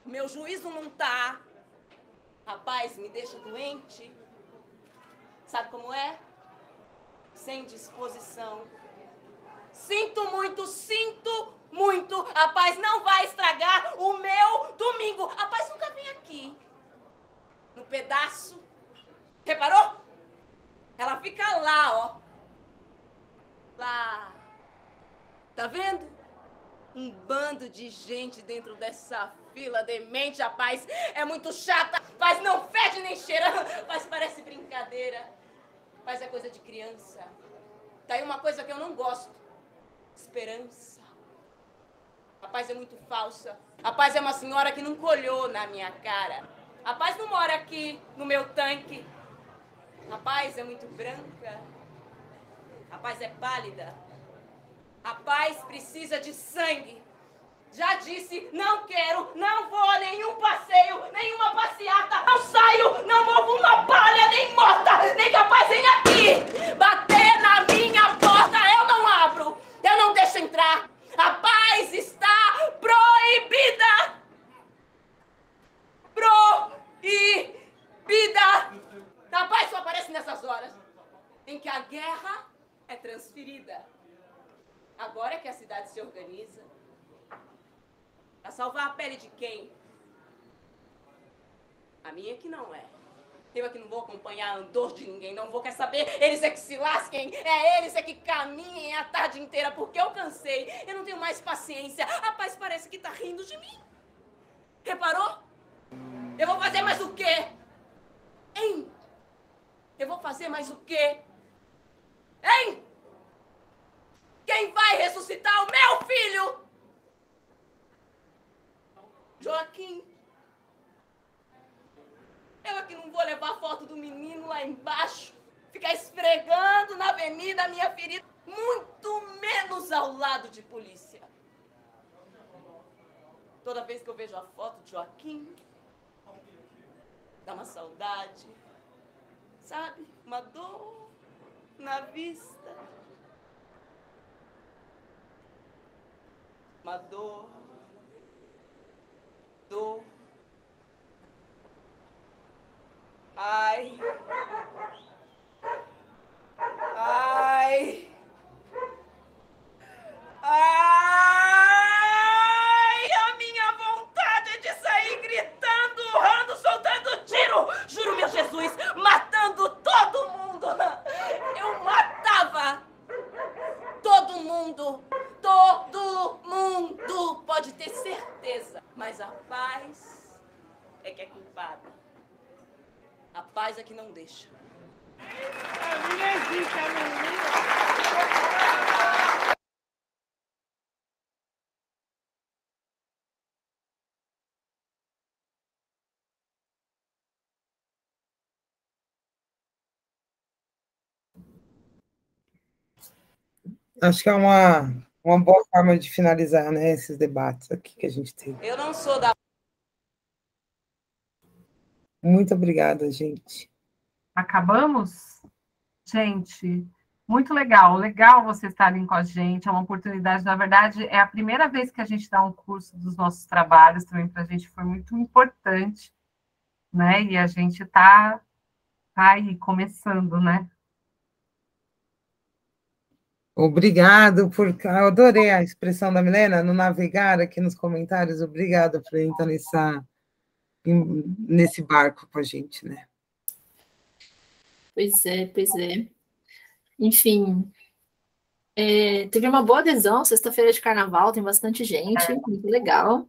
Meu juízo não tá. Rapaz, me deixa doente. Sabe como é? Sem disposição. Sinto muito. Rapaz, não vai estragar o meu domingo. Rapaz, nunca vem aqui. No pedaço. Reparou? Ela fica lá, ó. Lá. Tá vendo? Um bando de gente dentro dessa fila demente, rapaz. É muito chata. Mas não fede nem cheira. Mas parece brincadeira. Mas é coisa de criança. Tá aí uma coisa que eu não gosto. Esperança. Rapaz, é muito falsa. Rapaz, é uma senhora que nunca olhou na minha cara. Rapaz, não mora aqui no meu tanque. Rapaz, é muito branca. Rapaz, é pálida. Rapaz, precisa de sangue. Já disse, não quero, não vou a nenhum passeio, nenhuma passeata. Não saio, não movo uma palha, nem morta, nem capaz vem aqui. Bater na minha porta, eu não abro, eu não deixo entrar. A paz está proibida. Proibida. A paz só aparece nessas horas em que a guerra é transferida. Agora é que a cidade se organiza. Pra salvar a pele de quem? A minha que não é. Eu é que não vou acompanhar a andor de ninguém, não vou, quer saber? Eles é que se lasquem, eles é que caminhem a tarde inteira, porque eu cansei, eu não tenho mais paciência. Rapaz, parece que tá rindo de mim. Reparou? Eu vou fazer mais o quê? Hein? Eu vou fazer mais o quê? Hein? Quem vai ressuscitar o meu filho? Joaquim. Eu é que não vou levar foto do menino lá embaixo, ficar esfregando na avenida a minha ferida, muito menos ao lado de polícia. Toda vez que eu vejo a foto de Joaquim, dá uma saudade, sabe? Uma dor na vista. Uma dor. Ai. Ai. Ai, a minha vontade é de sair gritando, urrando, soltando tiro. Juro, meu Jesus, matando todo mundo. Eu matava todo mundo. Todo mundo, pode ter certeza. Mas a paz é que é culpada. A paz é que não deixa. Acho que é uma boa forma de finalizar, né, esses debates aqui que a gente teve. Eu não sou da... Muito obrigada, gente. Acabamos? Gente, muito legal. Legal vocês estarem com a gente. É uma oportunidade, na verdade, é a primeira vez que a gente dá um curso dos nossos trabalhos, também para a gente foi muito importante, né? E a gente tá aí começando, né? Obrigado eu adorei a expressão da Milena no navegar aqui nos comentários. Obrigada por entrar nesse barco com a gente, né? Pois é. Enfim, Teve uma boa adesão, sexta-feira de carnaval, tem bastante gente, muito legal.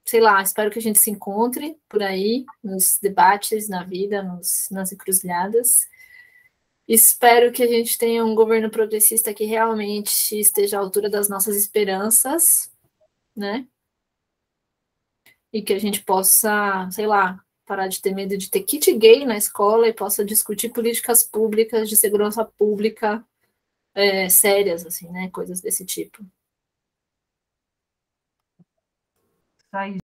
Sei lá, espero que a gente se encontre por aí, nos debates, na vida, nas encruzilhadas. Espero que a gente tenha um governo progressista que realmente esteja à altura das nossas esperanças, né? E que a gente possa, sei lá, parar de ter medo de ter kit gay na escola e possa discutir políticas públicas de segurança pública sérias, assim, né? Coisas desse tipo. Isso aí.